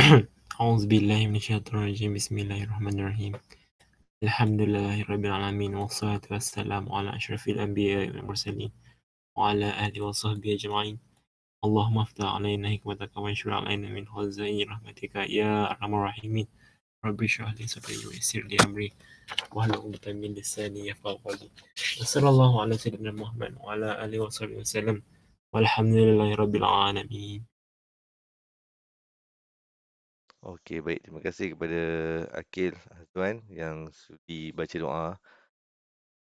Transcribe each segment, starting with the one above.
أعوذ بالله من الشيطان الرجيم بسم الله الرحمن الرحيم الحمد لله رب العالمين والصلاة والسلام على أشرف الأنبياء والمرسلين وعلى آله وصحبه أجمعين اللهم افتح علينا حكمتك وانشر علينا من خزائن رحمتك يا أرحم الراحمين رب اشرح لي صدري ويسر لي أمري واحلل عقدة من لساني يفقهوا قولي وصلى الله على سيدنا محمد وعلى آله وصحبه وسلم والحمد لله رب العالمين. Okey, baik. Terima kasih kepada Akil Azwan yang sudi baca doa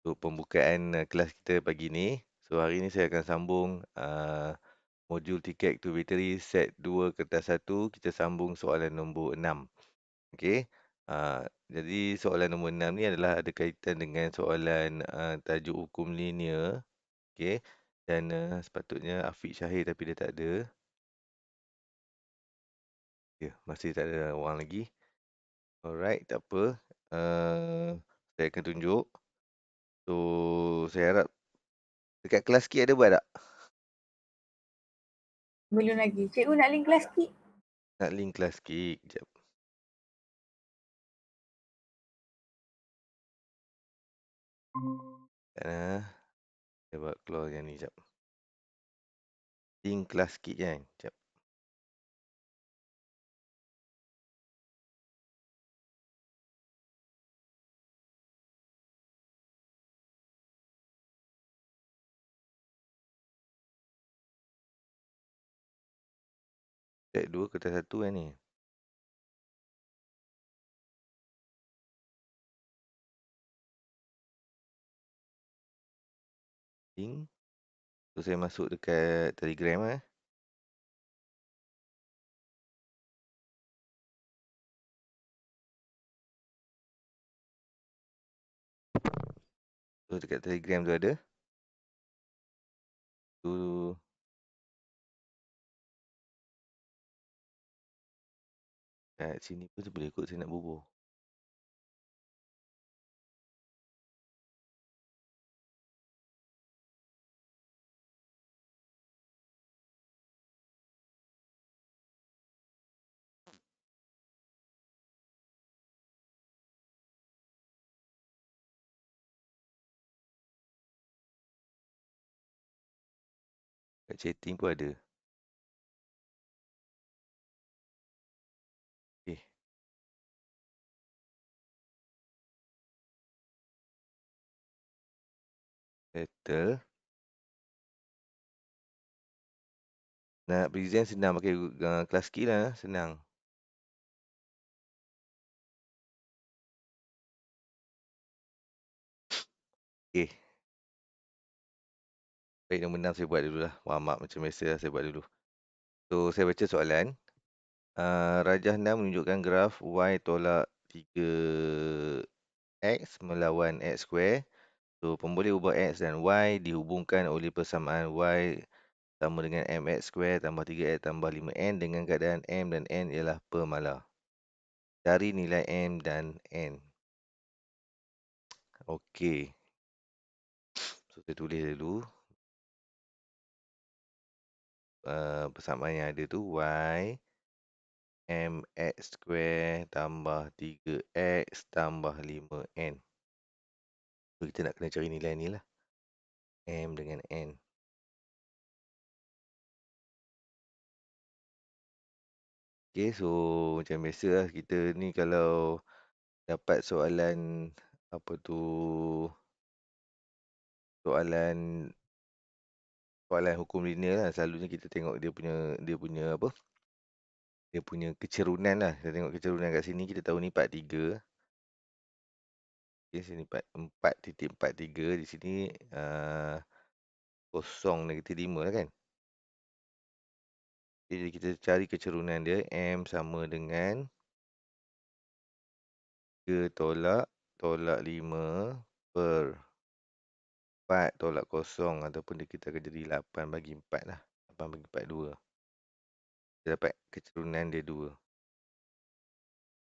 untuk pembukaan kelas kita pagi ini. So, hari ini saya akan sambung modul tiket to Victory set 2 kertas 1. Kita sambung soalan nombor 6. Okey. Jadi soalan nombor 6 ni adalah ada kaitan dengan soalan tajuk hukum linear. Okey. Dan sepatutnya Afiq Syahir tapi dia tak ada. Ya, masih tak ada orang lagi. Alright, tak apa. Saya akan tunjuk. So, saya harap dekat kelas sikit ada buat tak? Belum lagi. Cikgu nak link kelas sikit. Nak link kelas sikit. Sekejap. Saya buat keluar yang ni sekejap. Link kelas sikit kan? Sekejap. Set 2 kertas 1 kan ni? Link. So, saya masuk dekat Telegram . So, dekat Telegram tu ada. Tu kat sini pun boleh ikut saya nak bubuh. Kat chatting pun ada. Okay. Settle. Nak present senang pakai kelas sikit lah. Senang. Okay. Baik, nombor 6 saya buat dulu lah. Warm up macam biasa lah saya buat dulu. So, saya baca soalan. Rajah 6 menunjukkan graf Y tolak 3X melawan X square. So, pemboleh ubah X dan Y dihubungkan oleh persamaan Y sama dengan MX square tambah 3X tambah 5N dengan keadaan M dan N ialah permala. Cari nilai M dan N. Okey. So, saya tulis dulu. Persamaan yang ada tu Y MX square tambah 3X tambah 5N. So, kita nak kena cari nilai ni lah. M dengan N. Okay, so macam biasa lah kita ni kalau dapat soalan apa tu, soalan hukum linear lah, selalunya kita tengok dia punya apa, dia punya kecerunan lah. Kita tengok kecerunan kat sini, kita tahu ni 43. Okay, sini 4.43, di sini 0-5 lah kan. Jadi kita cari kecerunan dia, M sama dengan 3 tolak 5 per 4 tolak 0, ataupun kita akan jadi 8 bagi 4 lah. 8 bagi 4, 2. Kita dapat kecerunan dia 2.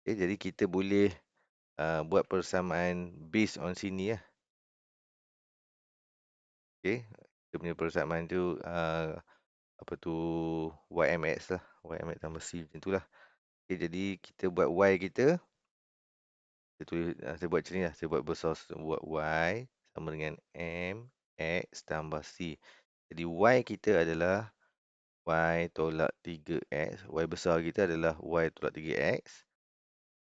Okay, jadi kita boleh buat persamaan based on sini lah. Okay, kita punya persamaan tu apa tu YMX lah. YMX tambah C macam tu lah. Okay, jadi kita buat Y kita. Saya buat macam ni lah. Saya buat besar. Saya buat Y sama dengan M, X tambah C. Jadi Y kita adalah Y tolak 3X. Y besar kita adalah Y tolak 3X.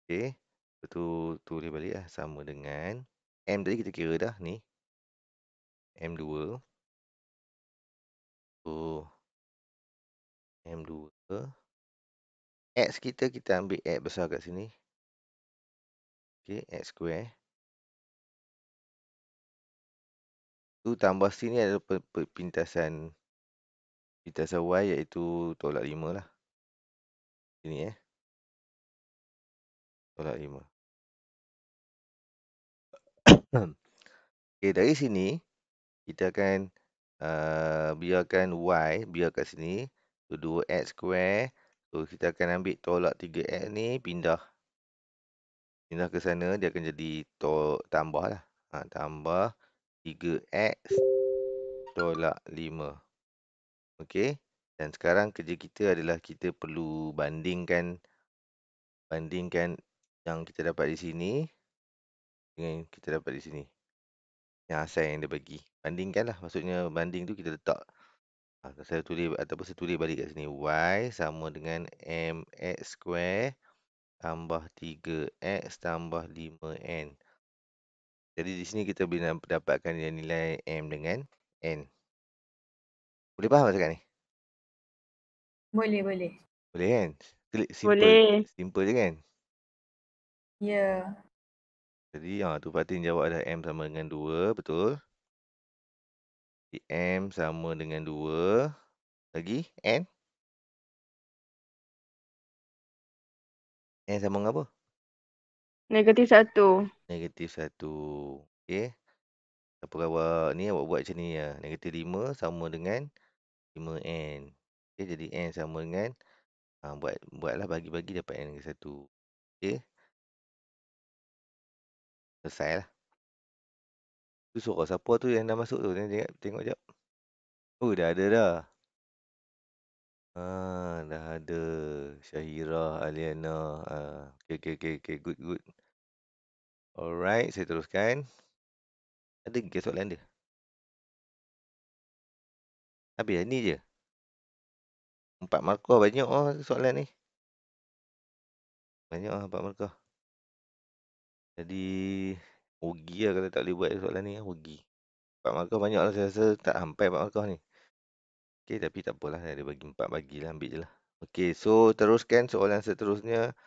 Okay. Lepas tu tulis balik lah. Sama dengan M tadi kita kira dah ni. M2. So, M2. X kita ambil X besar kat sini. Okay, X square. Tu tambah C ni adalah pintasan Y iaitu tolak 5 lah. Sini tolak 5. Okay, dari sini kita akan biarkan Y biar kat sini. So 2X square. So kita akan ambil tolak 3X ni pindah ke sana, dia akan jadi tambah lah. Tambah 3X tolak 5. Okey. Dan sekarang kerja kita adalah kita perlu bandingkan yang kita dapat di sini dengan kita dapat di sini. Yang asal yang dia bagi. Bandingkan lah. Maksudnya banding tu kita letak. Saya tulis ataupun saya tulis balik kat sini. Y sama dengan MX square tambah 3X tambah 5N. Jadi di sini kita boleh dapatkan nilai M dengan N. Boleh faham tak cakap ni? Boleh. Boleh kan? Boleh. Simple je kan? Ya. Jadi tu Fatin jawab dah M sama dengan 2. Betul? Jadi M sama dengan 2. Lagi N? N sama dengan apa? -1. Negatif 1. Okey. Apa awak ni awak buat macam ni ya. Negatif 5 sama dengan 5N. Okey, jadi N sama dengan buatlah bagi-bagi dapat N dengan 1. Okey. Selesai lah. Tu suara siapa tu yang dah masuk tu? Tengok jap. Oh, dah ada dah. Dah ada. Syahira, Aliana. Okay. Good. Alright, saya teruskan. Ada ke soalan dia? Habis ni je. 4 markah banyak soalan ni. Banyak 4 markah. Jadi, rugi lah kalau tak boleh buat soalan ni. Rugi. 4 markah banyak lah. Saya rasa tak sampai 4 markah ni. Okay, tapi tak apalah. Dia bagi 4, bagilah. Ambil je lah. Okay, so teruskan soalan seterusnya.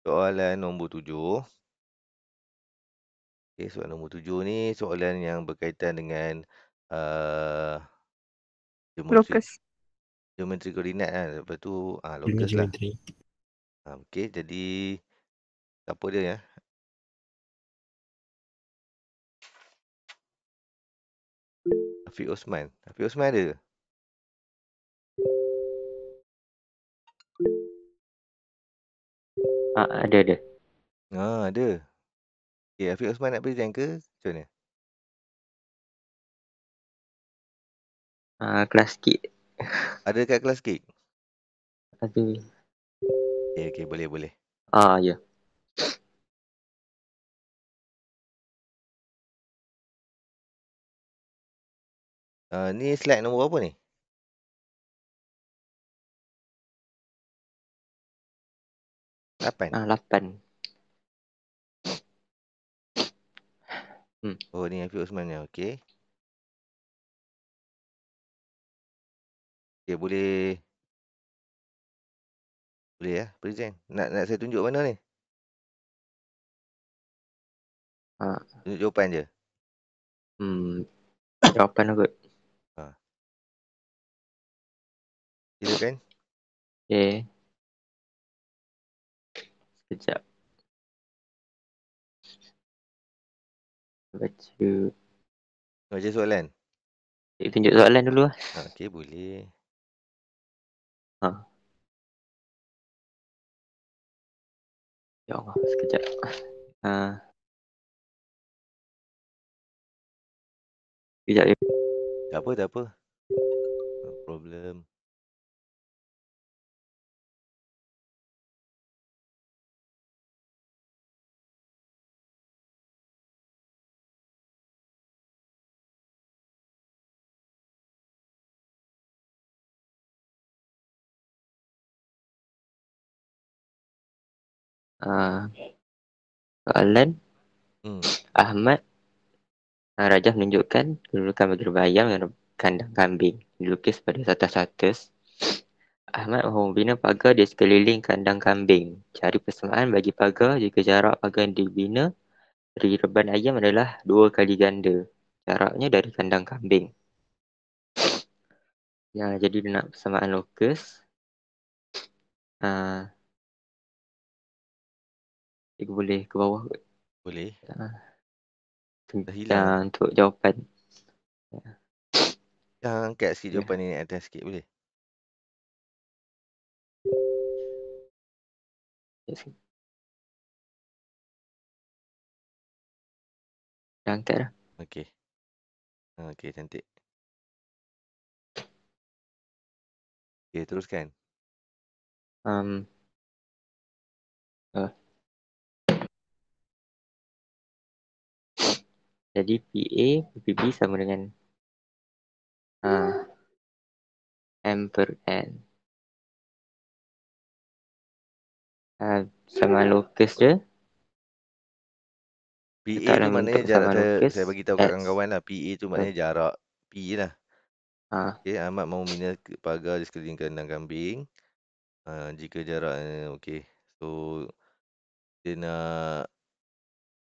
Soalan nombor 7. Okay, soalan nombor 7 ni soalan yang berkaitan dengan Locus. geometri koordinat lah. Lepas tu locus lah. Geometri. Okay, jadi siapa dia ya? Afiq Osman. Afiq Osman ada ke? Ada. Ada. Okay, Afiq Osman nak present ke? Macam mana? Kelas kit Ada kat kelas kek? ada. Okay, boleh. Ya. Ni slide nombor apa ni? 8. 8. Oh, ni Afiq Osman ni. Okay. Okay, boleh ya, present. Nak saya tunjuk mana ni? Tunjuk jawapan je. Jawapan aku. Silakan. Okay. Sekejap. Baca soalan. Tunjuk soalan dulu lah. Okay, boleh. Ya Allah, sekejap. Sekejap ya. Tak apa. No problem. Soalan Hmm. Ahmad Rajah menunjukkan kedudukan bagi berbayam dan kandang kambing dilukis pada atas. Ahmad mahu membina pagar di sekeliling kandang kambing. Cari persamaan bagi pagar jika jarak pagar yang dibina dari reban ayam adalah 2 kali ganda jaraknya dari kandang kambing. Ya, jadi dia nak persamaan lokus. Dia boleh ke bawah kot. Boleh. Dah Ya, hilang. untuk jawapan. Jangan angkat sikit Ya. jawapan ni naik atas sikit boleh? Dah angkat dah. Okey. Okey, cantik. Okey, teruskan. Jadi PA PB sama dengan M per N. Sama lokus dia. PA Letak tu dalam maknanya bentuk jarak, persamaan lokus saya bagi tahu kat X. kawan-kawan lah. PA tu maknanya jarak P lah. Okey, Ahmad mahu bina pagar di sekeliling kandang kambing. Jika jarak, okey. So, dia nak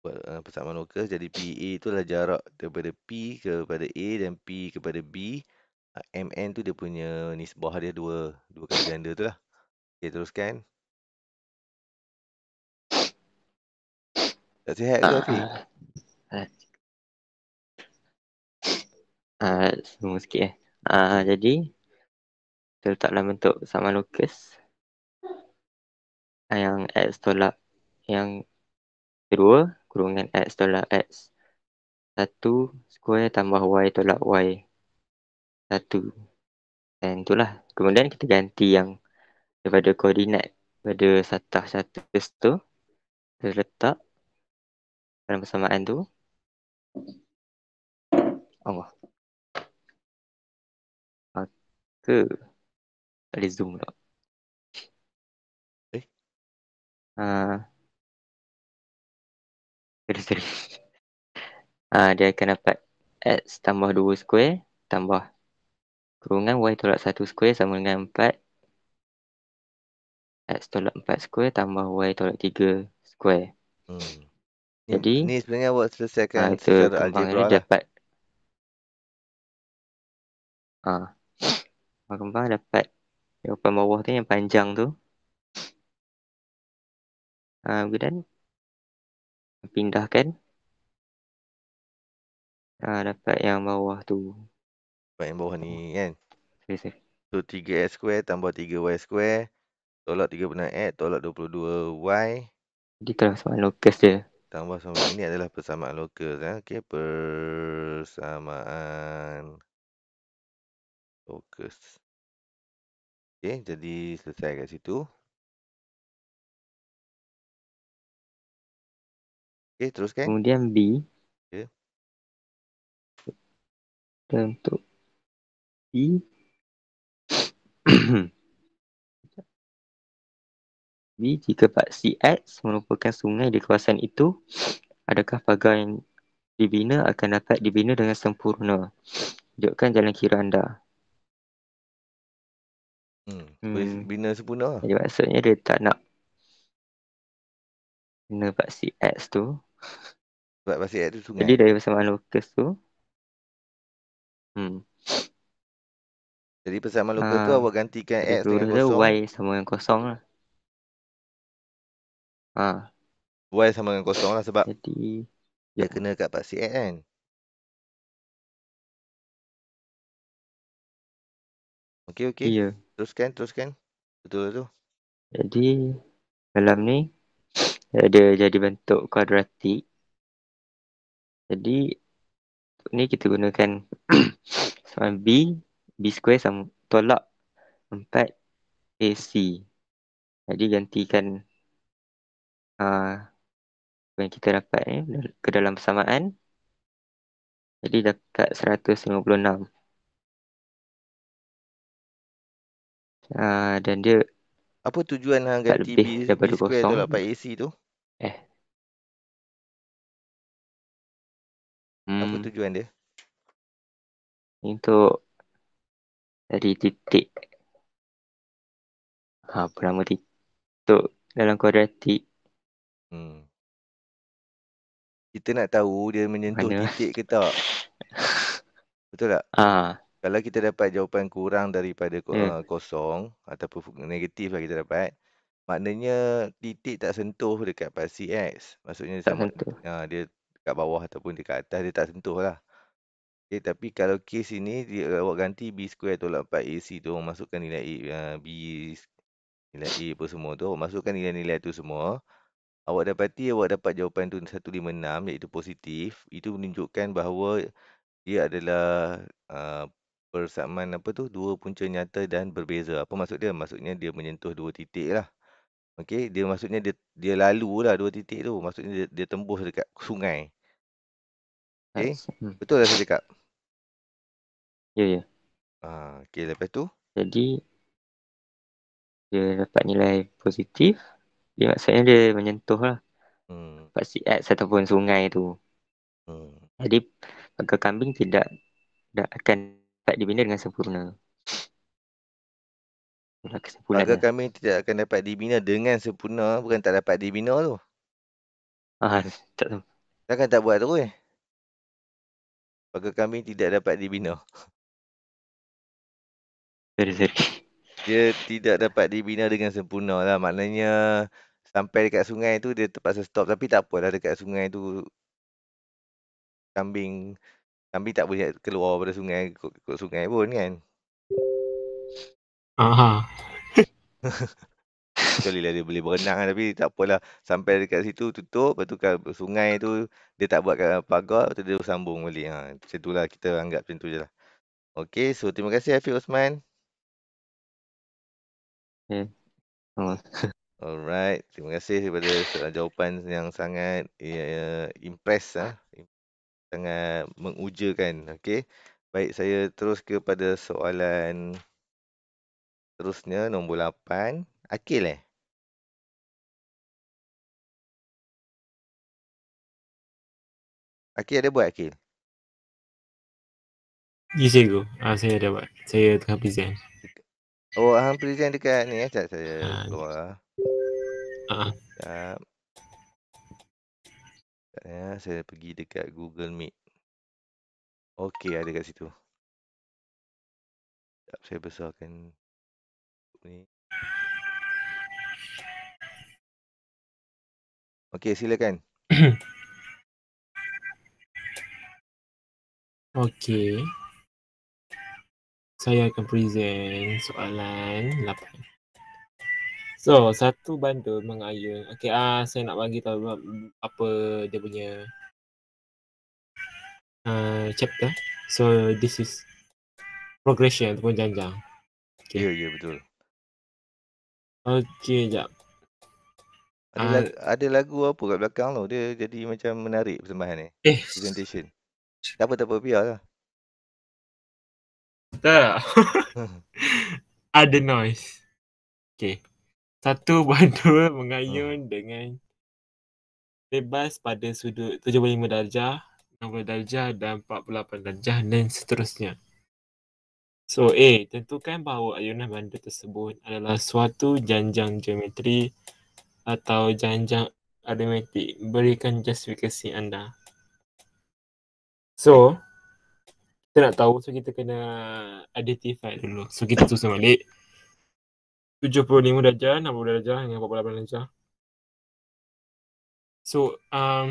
buat persamaan lokus. Jadi PA tu adalah jarak daripada P kepada A dan P kepada B. MN tu dia punya nisbah dia dua kali ganda tu lah. Okey, teruskan. Tak sihat ke Afiq? Semua sikit Okey. Jadi kita letak dalam bentuk persamaan lokus yang X tolak yang kedua kurungan X tolak X 1 square tambah Y tolak Y 1. Dan itulah. Kemudian kita ganti yang daripada koordinat pada status tu, kita letak dalam persamaan tu. Allah. Maka boleh zoom tak? Sorry. Dia akan dapat X tambah 2 square tambah kurungan Y tolak 1 square sama dengan 4. X tolak 4 square tambah Y tolak 3 square. Jadi Ni sebenarnya awak selesaikan itu secara kembang algebra ni lah. dapat kembang dapat jawapan bawah tu yang panjang tu. Kemudian pindahkan dapat yang bawah tu. Dapat yang bawah ni kan. Sorry. So 3x square tambah 3y square tolak 36x tolak 22y. Jadi terus persamaan lokus dia. Tambah sama ini adalah persamaan lokus. Okey, persamaan lokus. Okey, jadi selesai kat situ. Okey, teruskan. Kemudian B. Okay. Dan untuk B B jika paksi X merupakan sungai di kawasan itu, adakah pagar yang dibina akan dapat dibina dengan sempurna? Tunjukkan jalan kira anda. Boleh bina sempurna. Jadi maksudnya dia tak nak bina paksi X tu. Sebab paksi X tu sungai. Jadi dari persamaan lokus tu. Jadi persamaan lokus tu awak gantikan X dengan kosong. Y sama dengan kosong lah. Y sama dengan kosong lah sebab jadi dia kena kat paksi X kan. Okey. Ya. Teruskan. Betul tu. Jadi dalam ni dia jadi bentuk kuadratik. Jadi ni kita gunakan sama B square sama tolak 4 AC. Jadi gantikan yang kita dapat ni ke dalam persamaan. Jadi dekat 156. Dan dia Apa tujuan hang tak ganti lebih B daripada square kosong. tolak pi AC tu? Apa tujuan dia? Untuk dari titik apa nama titik dalam kuadratik Hmm. Kita nak tahu dia menyentuh mana titik ke tak. Betul tak? Kalau kita dapat jawapan kurang daripada kosong ataupun negatif lah kita dapat, maknanya titik tak sentuh dekat pasti X. Maksudnya tak sama sentuh. dia dekat bawah ataupun dekat atas dia tak sentuh lah. Okay, tapi kalau kes ini awak ganti B square tolak 4AC tu, awak masukkan nilai B, nilai A apa semua tu, awak masukkan nilai-nilai tu semua, awak dapat jawapan tu 156 iaitu positif. Itu menunjukkan bahawa dia adalah persamaan dua punca nyata dan berbeza. Apa maksud dia? Maksudnya dia menyentuh dua titik lah. Okey, maksudnya dia lalu lah dua titik tu. Maksudnya dia tembus dekat sungai. Okey, betul lah saya cakap? Ya. Okey, lepas tu? Jadi dia dapat nilai positif. Dia maksudnya dia menyentuh lah pasti X ataupun sungai tu. Jadi maka kambing tidak akan dapat dibina dengan sempurna. Maka kambing tidak akan dapat dibina dengan sempurna, bukan tak dapat dibina tu. Tak tahu. Takkan tak buat terus. Maka kambing tidak dapat dibina. Sorry. Dia tidak dapat dibina dengan sempurna lah. Maknanya sampai dekat sungai tu dia terpaksa stop. Tapi tak apalah dekat sungai tu kambing tak boleh keluar pada sungai ikut sungai pun kan. Kecuali lah dia boleh berenang lah, tapi tak apalah. Sampai dekat situ tutup. Lepas tu sungai tu dia tak buat pagar. Lepas tu dia sambung balik. Macam tu lah kita anggap macam tu je lah. Okay, so terima kasih Hafiz Osman. Alright, terima kasih kepada jawapan yang sangat impress sangat mengujakan. Okey. Baik, saya terus kepada soalan terusnya nombor 8. Akil Akil ada buat Akil? Ya cikgu, saya ada buat. Saya tengah present. Oh, hang present dekat ni sekejap saya keluar. Sekejap. Saya pergi dekat Google Meet. Okey, ada kat situ. Sekejap, saya besarkan ni. Okey, silakan. Okey. Saya akan present soalan 8. So, satu bandul mengayun. Okey, saya nak bagi tahu apa dia punya chapter. So, this is progression ataupun janjang. Okay. Ya, betul. Okey, jap. Ada lagu apa kat belakang tu? Dia jadi macam menarik persembahan ni. Presentation. Tak apa, biarlah. Tak. Ada noise. Okey. Satu bandul mengayun dengan bebas pada sudut 75 darjah, 60 darjah dan 48 darjah dan seterusnya. So A, tentukan bahawa ayunan bandul tersebut adalah suatu janjang geometri atau janjang aritmetik. Berikan justifikasi anda. So, kita nak tahu, so kita kena identify dulu. So, kita susun balik 75 darjah, 60 darjah dengan 48 darjah. So, A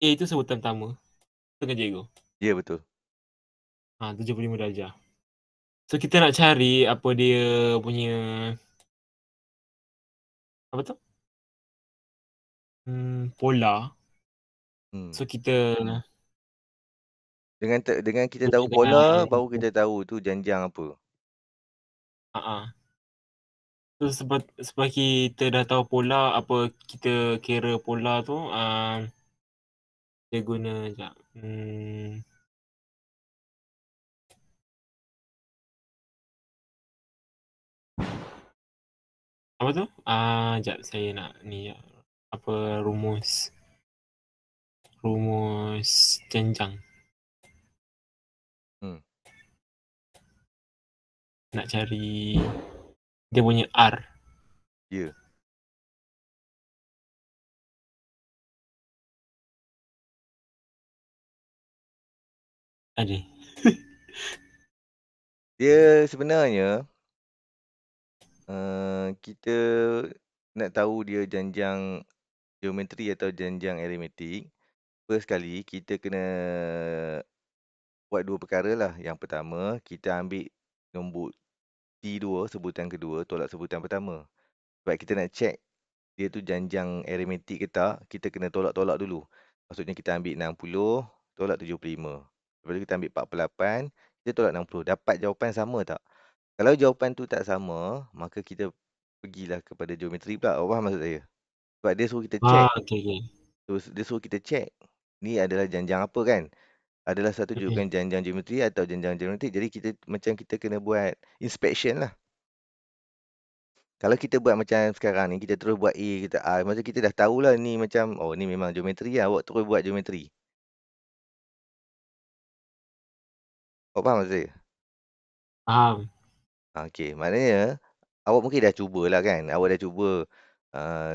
itu sebutan pertama. Betul kan cikgu? Ya, betul. 75 darjah. So, kita nak cari apa dia punya apa tu? Pola. So, kita dengan kita tahu pola, baru kita tahu tu janjang apa. So, sebab kita dah tahu pola, apa kita kira pola tu, kita guna sekejap. Apa tu? Jap saya nak ni apa rumus jenjang. Nak cari dia punya R. Ya. Ada. Dia sebenarnya kita nak tahu dia janjang geometri atau janjang aritmetik. First kali kita kena buat dua perkara lah. Yang pertama, kita ambil nombor T2, sebutan kedua, tolak sebutan pertama. Sebab kita nak check dia tu janjang aritmetik ke tak, kita kena tolak-tolak dulu. Maksudnya kita ambil 60, tolak 75. Lepas tu kita ambil 48, kita tolak 60. Dapat jawapan sama tak? Kalau jawapan tu tak sama, maka kita pergilah kepada geometri pula. Awak faham maksud saya? Sebab dia suruh kita check. Okay. Dia suruh kita check. Ni adalah janjang apa kan? Adalah satu jurukan janjang geometri atau janjang geometrik. Jadi kita kena buat inspection lah. Kalau kita buat macam sekarang ni, kita terus buat A, kita A, macam kita dah tahulah ni macam, oh ni memang geometri lah, awak terus buat geometri. Awak faham maksud saya? Faham. Okey, maknanya awak mungkin dah cubalah kan, awak dah cuba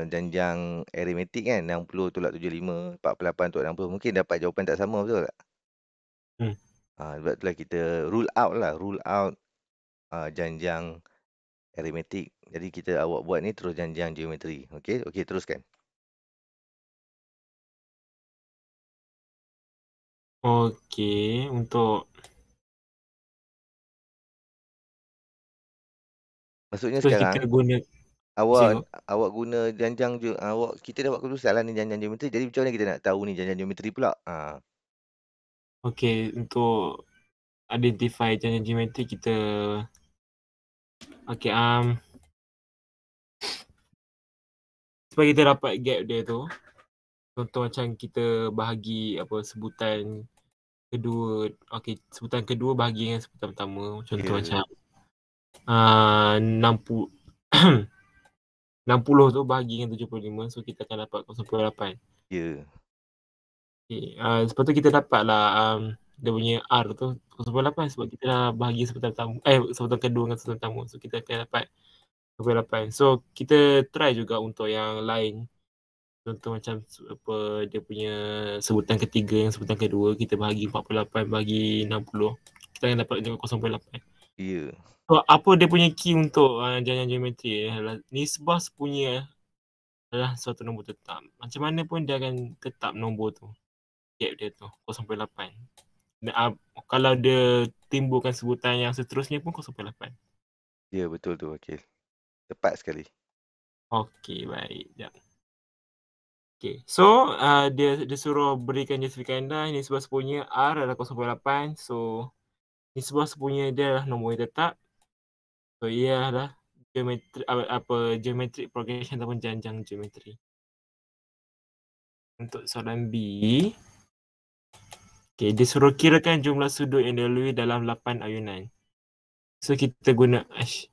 janjang aritmetik kan, 60 tolak 75, 48 tolak 60, mungkin dapat jawapan tak sama, betul tak? Sebab itulah kita rule out janjang aritmetik. Jadi awak buat ni terus janjang geometri. Okey, teruskan. Okey, untuk maksudnya terus sekarang kita guna awak guna janjang kita dah buat keputusan lah ni janjang geometri. Jadi macam mana kita nak tahu ni janjang geometri pula? Okey, untuk identify janjang geometri kita supaya kita dapat gap dia tu, contoh macam kita bahagi sebutan kedua, sebutan kedua bahagi dengan sebutan pertama. Contoh macam 60 tu bahagi dengan 75, so kita akan dapat 0.8. Ya. Lepas tu kita dapatlah dia punya R tu 0.8 sebab kita dah bahagi sebutan kedua dengan sebutan pertama, so kita akan dapat 0.8. So kita try juga untuk yang lain. Contoh macam dia punya sebutan ketiga yang sebutan kedua, kita bahagi 48 bahagi 60, kita akan dapat 0.8. Ya. So apa dia punya key untuk janjang geometri adalah nisbah punya adalah suatu nombor tetap. Macam mana pun dia akan tetap nombor tu, gap dia tu 0.8. Kalau dia timbulkan sebutan yang seterusnya pun 0.8. Ya, betul tu. Okey. Tepat sekali. Okey, baik. Sekejap. Okay, so dia suruh berikan justifikan anda nisbah sepunya R adalah 0.8. So nisbah sepunya dia adalah nombor yang tetap. So ia adalah geometric progression ataupun janjang geometri. Untuk soalan B, okay, dia suruh kirakan jumlah sudut yang dilalui dalam 8 ayunan. So kita guna H.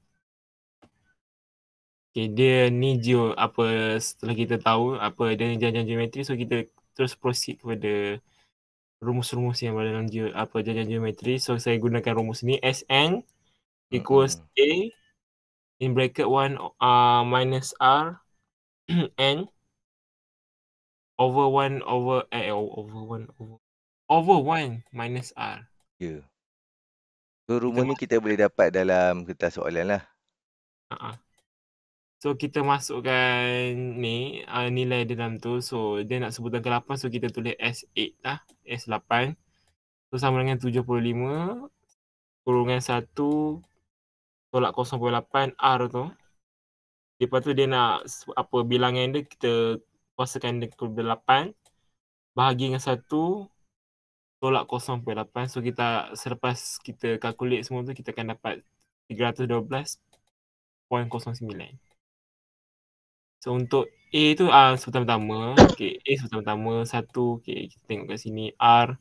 Okay, dia ni setelah kita tahu apa dia janjang geometri, so kita terus proceed kepada rumus-rumus yang berada dalam janjang geometri. So saya gunakan rumus ni, Sn equals A in bracket 1 minus R n over 1 minus R. Ya. So rumus ni kita boleh dapat dalam kertas soalan lah. So kita masukkan ni nilai dalam tu. So dia nak sebutan ke-8, so kita tulis S8 lah, S8. So sama dengan 75 kurungan 1 tolak 0.8 R tu. Lepas tu dia nak bilangan dia, kita kuasakan dia ke 8 bahagi dengan 1 tolak 0.8. So kita selepas kita calculate semua tu, kita akan dapat 312.09. So untuk A tu sebutan pertama. Okay, A sebutan pertama 1. Okay, kita tengok kat sini R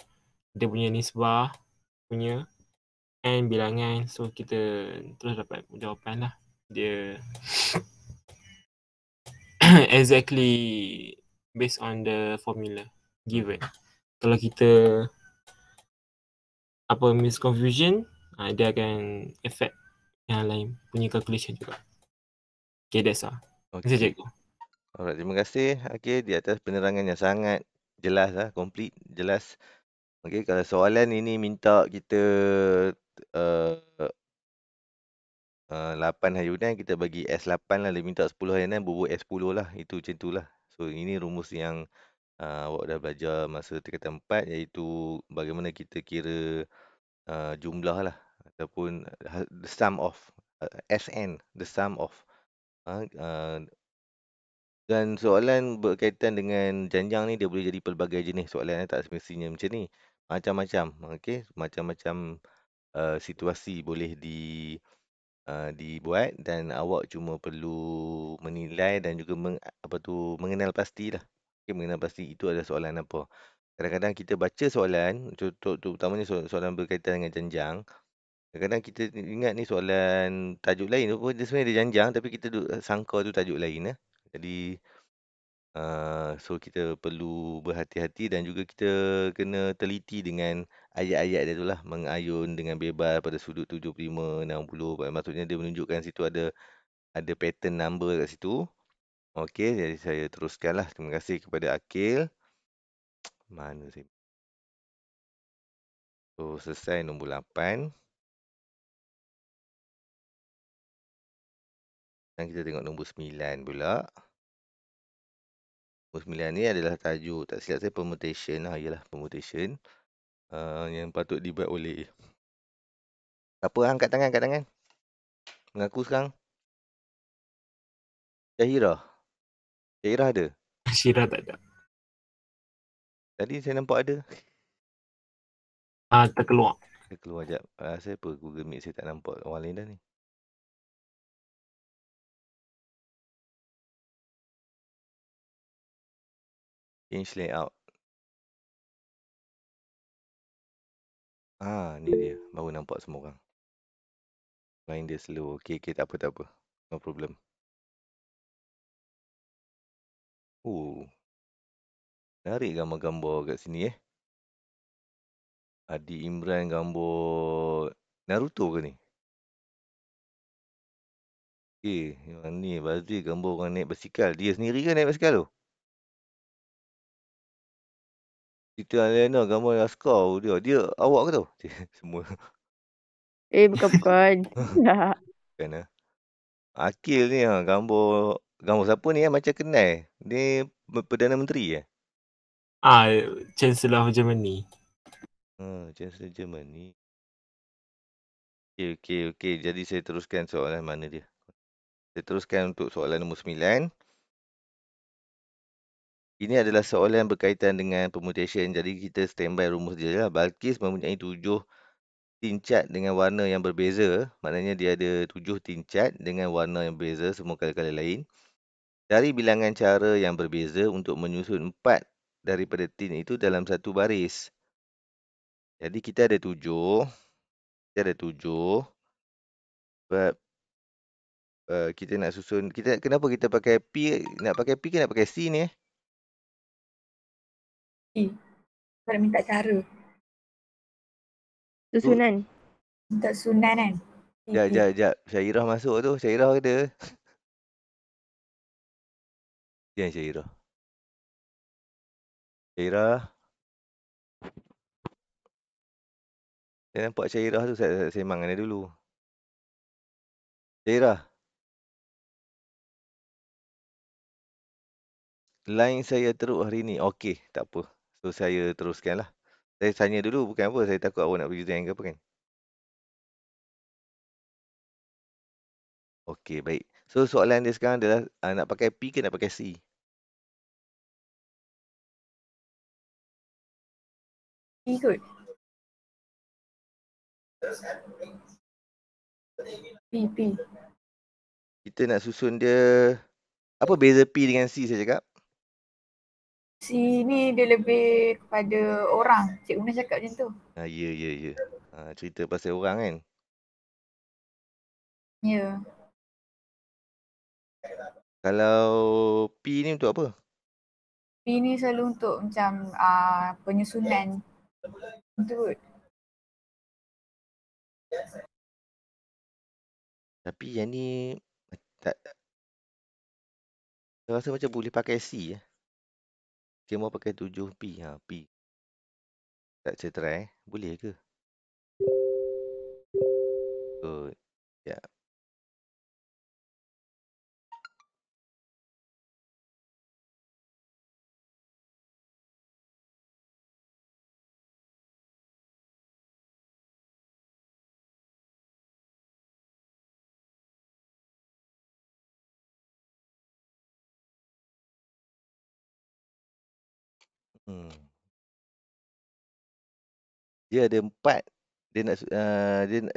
dia punya nisbah punya, n bilangan. So kita terus dapat jawapan lah. Dia exactly based on the formula given. Kalau kita apa misconfusion, dia akan affect yang lain punya calculation juga. Okay, that's all. Terima kasih, Okey. cikgu. Alright, terima kasih Akil di atas penerangan yang sangat jelas complete, jelas. Okey, kalau soalan ini minta kita uh, 8 hayunan, kita bagi S8 lah. Dia minta 10 hayunan, bubuh S10 lah. Itu macam tu lah. So, ini rumus yang awak dah belajar masa tingkatan 4, iaitu bagaimana kita kira jumlah lah. Ataupun the sum of SN, the sum of dan soalan berkaitan dengan janjang ni dia boleh jadi pelbagai jenis soalan, tak semestinya macam ni. Macam-macam, okey, macam-macam situasi boleh dibuat dan awak cuma perlu menilai dan juga mengenal pastilah. Okey, mengenal pasti itu adalah soalan apa. Kadang-kadang kita baca soalan, contoh terutamanya soalan berkaitan dengan janjang. Kadang-kadang kita ingat ni soalan tajuk lain, dia sebenarnya ada janjang tapi kita sangka tu tajuk lain. Jadi so kita perlu berhati-hati dan juga kita kena teliti dengan ayat-ayat dia tu lah. Mengayun dengan bebas pada sudut 75, 60. Maksudnya dia menunjukkan situ ada pattern number kat situ. Okey, jadi saya teruskan lah. Terima kasih kepada Akil. Mana saya? So, selesai nombor 8. Dan kita tengok nombor 9 pula. Nombor 9 ni adalah tajuk, tak silap saya, permutation lah. Ialah permutation. Yang patut dibuat oleh apa? Angkat tangan. Mengaku sekarang. Syahira. Syahira ada? Syirah tak ada. Tadi saya nampak ada. Terkeluar. Saya keluar sekejap. Saya apa? Google Meet saya tak nampak orang lain dah ni. Change layout. Ni dia. Baru nampak semua orang. Line dia slow. Okay, tak apa. No problem. Menarik gambar-gambar kat sini Adi Imran gambar Naruto ke ni? Yang ni Bazir gambar orang naik basikal. Dia sendiri ke naik basikal tu? Kita Aliana gambar askar dia. Dia awak ke tu? Semua. Bukan. Tak. Bukan Akil ni gambar siapa ni macam kenal. Dia Perdana Menteri Chancellor of Germany. Chancellor Germany. Okey. Jadi saya teruskan soalan mana dia? Saya teruskan untuk soalan nombor 9. Ini adalah soalan berkaitan dengan permutation. Jadi kita standby rumus dia lah. Balqis mempunyai 7 tincat dengan warna yang berbeza. Maknanya dia ada 7 tincat dengan warna yang berbeza. Semua kala-kala lain. Cari bilangan cara yang berbeza untuk menyusun 4 daripada tin itu dalam satu baris. Jadi kita ada 7. Sebab kita nak susun. Kenapa kita pakai P? Nak pakai P ke nak pakai C ni? Kalau minta cara. Susunan. Minta sunan kan. Sekejap. Syairah masuk tu. Syairah ada. Yang Syairah. Saya nampak Syairah tu. Saya sembang dengan dia dulu. Syairah. Line saya teruk hari ni. Okey, tak apa. So, saya teruskan lah. Saya tanya dulu. Bukan apa. Saya takut awak nak pergi resign ke apa kan. Okey, baik. So, soalan dia sekarang adalah nak pakai P ke nak pakai C? P kot. P. Kita nak susun dia. Apa beza P dengan C saya cakap? C ni dia lebih kepada orang. Cikgu Una cakap macam tu. Ya. Cerita pasal orang kan? Ya. Kalau P ni untuk apa? P ni selalu untuk macam penyusunan. Untuk Tapi yang ni tak, saya rasa macam boleh pakai C ya. Dia mau pakai 7P. P. Tak saya try. Boleh ke? Oh, ya. Hmm. Dia ada 4. Dia nak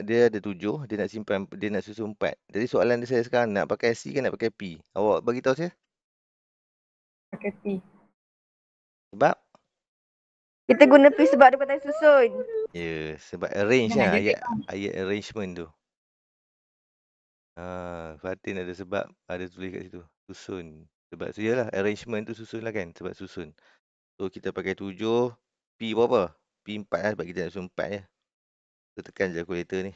dia ada 7, dia nak simpan, dia nak susun 4. Jadi soalan saya sekarang nak pakai C ke nak pakai P? Awak bagi tahu saya. pakai P. Sebab Kita guna P sebab dia patut susun. ya, sebab arrange Jangan lah dia ayat arrangement tu. Fatin ada sebab ada tulis kat situ. Susun. Sebab tu yalah arrangement tu susun lah kan, sebab susun. So kita pakai 7, P berapa? P 4 lah sebab kita nak susun 4 je. So tekan je calculator ni.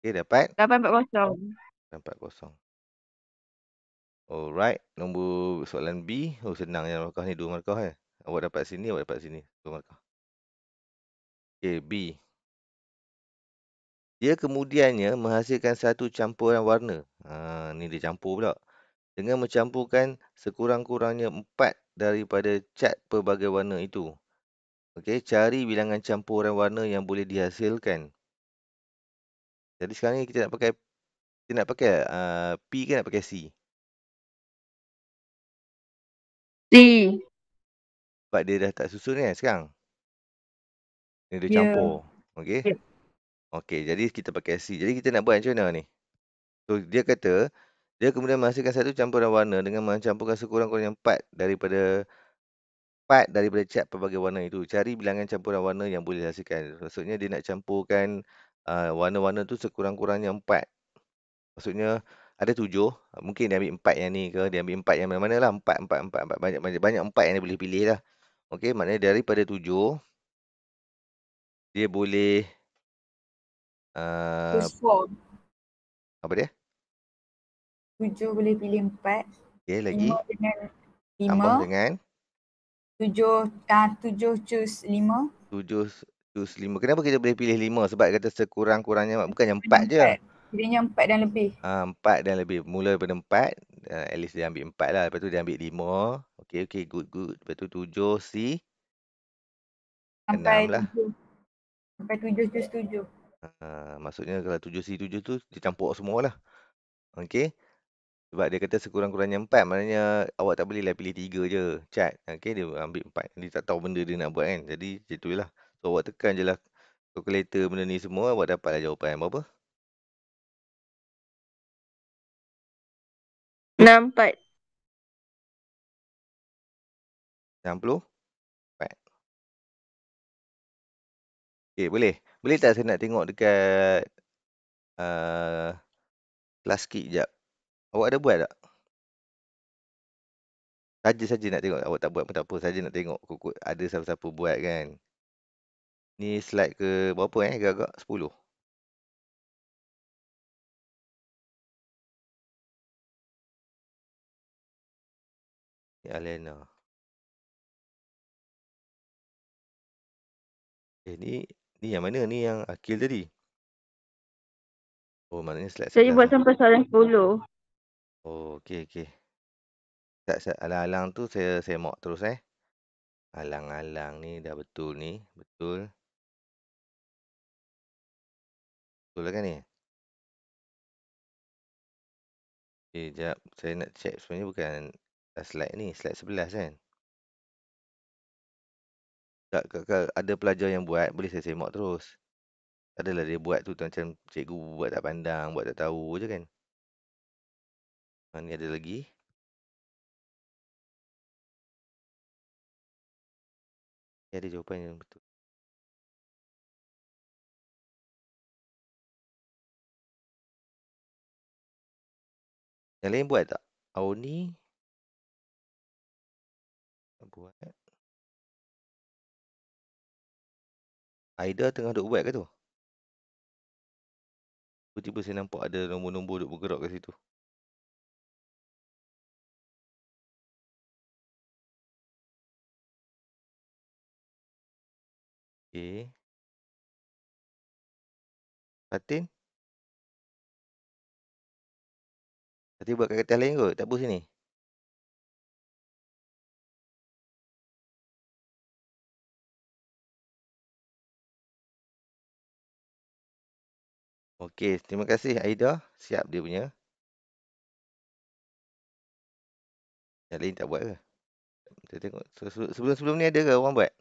Okay, dapat 840. 40. Alright, nombor soalan B. Oh, senang je markah ni, 2 markah eh. Awak dapat sini, awak dapat sini. 2 markah. Okay, B. Dia kemudiannya menghasilkan satu campuran warna. Ni dia campur pula. Dengan mencampurkan sekurang-kurangnya 4 daripada cat pelbagai warna itu. Okey, cari bilangan campuran warna yang boleh dihasilkan. Jadi sekarang ni kita nak pakai P ke nak pakai C? C. Sebab dia dah tak susun kan sekarang. Ni dia Ya. campur. Okey. Ya. Okey, jadi kita pakai C. Jadi kita nak buat macam mana ni? So dia kata dia kemudian menghasilkan satu campuran warna dengan mencampurkan sekurang-kurangnya 4 daripada cat pelbagai warna itu. Cari bilangan campuran warna yang boleh dihasilkan. Maksudnya dia nak campurkan warna-warna tu sekurang-kurangnya 4. Maksudnya ada 7. Mungkin dia ambil 4 yang ni ke, dia ambil 4 yang mana-mana lah. 4. Banyak 4 yang dia boleh pilih lah. Okey, maknanya daripada 7, dia boleh Choose 4. apa dia? 7 boleh pilih 4. Okey, lagi 5 dengan tambah 5. dengan 7 choose 5. 7 choose 5. Kenapa kita boleh pilih 5? Sebab kata sekurang-kurangnya, bukannya 4 je. Kiranya 4 dan lebih. 4 dan lebih. Mula daripada 4, at least dia ambil 4 lah. Lepas tu dia ambil 5. Okey, good. Lepas tu 7, C. Sampai 6 lah. 7. Sampai 7 choose 7. Maksudnya kalau 7C7 tu dia campur semua lah. Okey. Sebab dia kata sekurang-kurangnya 4. Maknanya awak tak boleh lah pilih 3 je cat. Okey, dia ambil 4. Dia tak tahu benda dia nak buat kan. Jadi macam tu lah. So awak tekan je lah calculator benda ni semua. Awak dapatlah jawapan berapa? 64. 64. Okey, boleh. Boleh tak saya nak tengok dekat kelas kit sekejap. Awak ada buat tak? Saja nak tengok. Awak tak buat pun tak apa. Saja nak tengok ada siapa-siapa buat kan. Ni slide ke berapa agak-agak? 10. Ni Alena. Ni yang mana? Ni yang Akil tadi. Oh, maknanya slide Saya 11 buat ni. sampai soalan 10. Oh, okey. Tak, alang-alang tu saya mock terus Alang-alang ni dah betul ni. Betul. Betul lah kan ni? Okay, sekejap. Saya nak check sebenarnya bukan slide ni. Slide 11 kan? Tak, ada pelajar yang buat, boleh saya semak terus. Adalah dia buat tu macam cikgu buat tak pandang, buat tak tahu je kan. Ni ada lagi. Ni ada jawapan yang betul. Yang lain buat tak? Auni buat. Aida tengah duk buat ke tu? Tiba-tiba saya nampak ada nombor-nombor duk bergerak kat situ. Okey. Fatin? Fatin buat kat kertas lain kot? Tak apa sini? Okey, terima kasih Aida. Siap dia punya. Yang lain tak buat ke? Kita tengok. Sebelum-sebelum ni ada ke orang buat?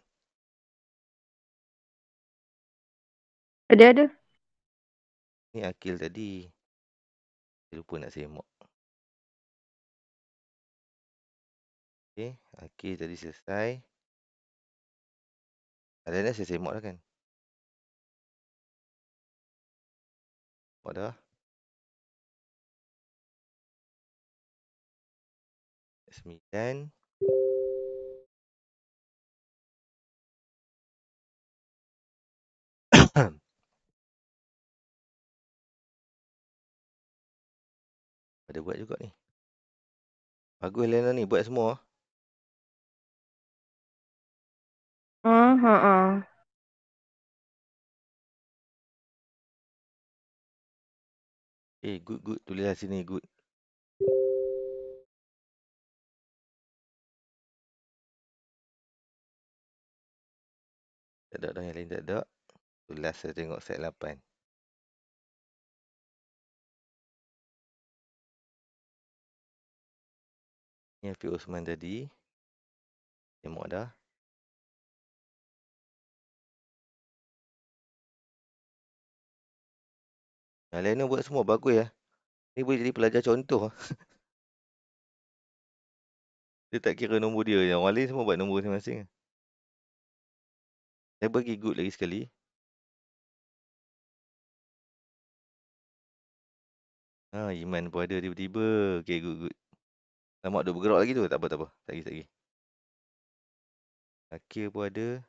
Ada. Ni Akil tadi. Saya lupa nak semak. Okey, Akil tadi selesai. Ada saya semak dah kan? Semak dah. 9. Ada buat juga ni. Bagus Lena ni buat semua. Good. Tulislah sini good. Tak ada dah, yang lain tak ada. Tulis saya tengok set 8. Ni Afiq Osman tadi. Tengok dah. Lena buat semua bagus ya. Ni boleh jadi pelajar contoh. Dia tak kira nombor dia. Yang orang lain semua buat nombor masing-masing. Saya bagi good lagi sekali. Iman pun ada tiba-tiba. Okay, good. Lama duk bergerak lagi tu. Tak apa. Tak lagi. Akil pun ada.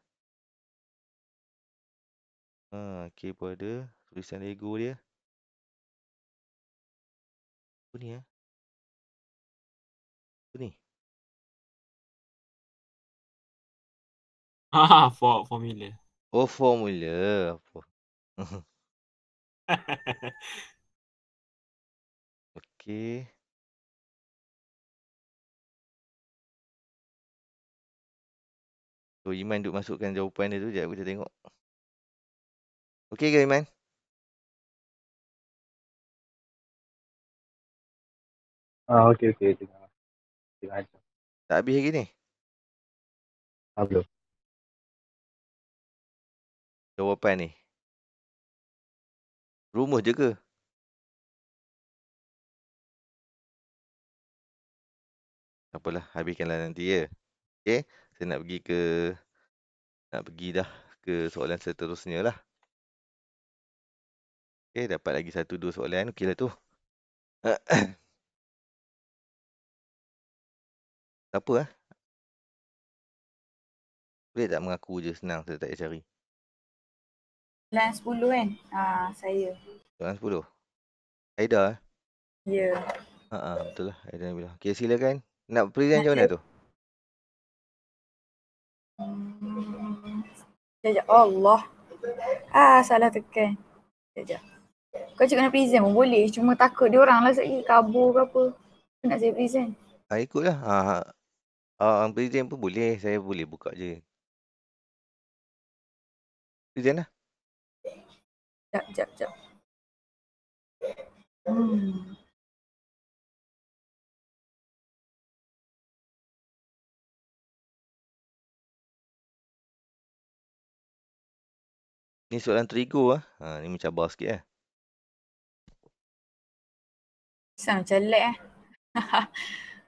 Akil pun ada. Tulisan Lego dia. Apa ni Apa ni? Formula. Oh, formula. Okey. So, Iman duk masukkan jawapan dia tu. Sekejap kita tengok. Okey ke Iman? Okey. Tengah ajar. Tak habis lagi ni? Belum. Jawapan ni. Rumus je ke? Tak apalah. Habiskanlah nanti ya. Okey. Saya nak pergi dah ke soalan seterusnya lah. Okey. Dapat lagi 1-2 soalan. Okey lah tu. Tak apa Boleh tak mengaku je senang. Saya tak payah cari. Soalan 10 kan? Saya. Soalan 10. Aida Ya. Betul lah. Aida Nabila. Okey, silakan. Nak present macam mana tu? Sekejap. Allah. Salah tekan. Sekejap. Kau cakap nak present pun boleh. Cuma takut dia orang lah sekali kabur ke apa. Nak saya present. Ikutlah. Present pun boleh. Saya boleh buka je. Present lah. Sekejap. Ni soalan terigu ni mencabar sikit Macam lag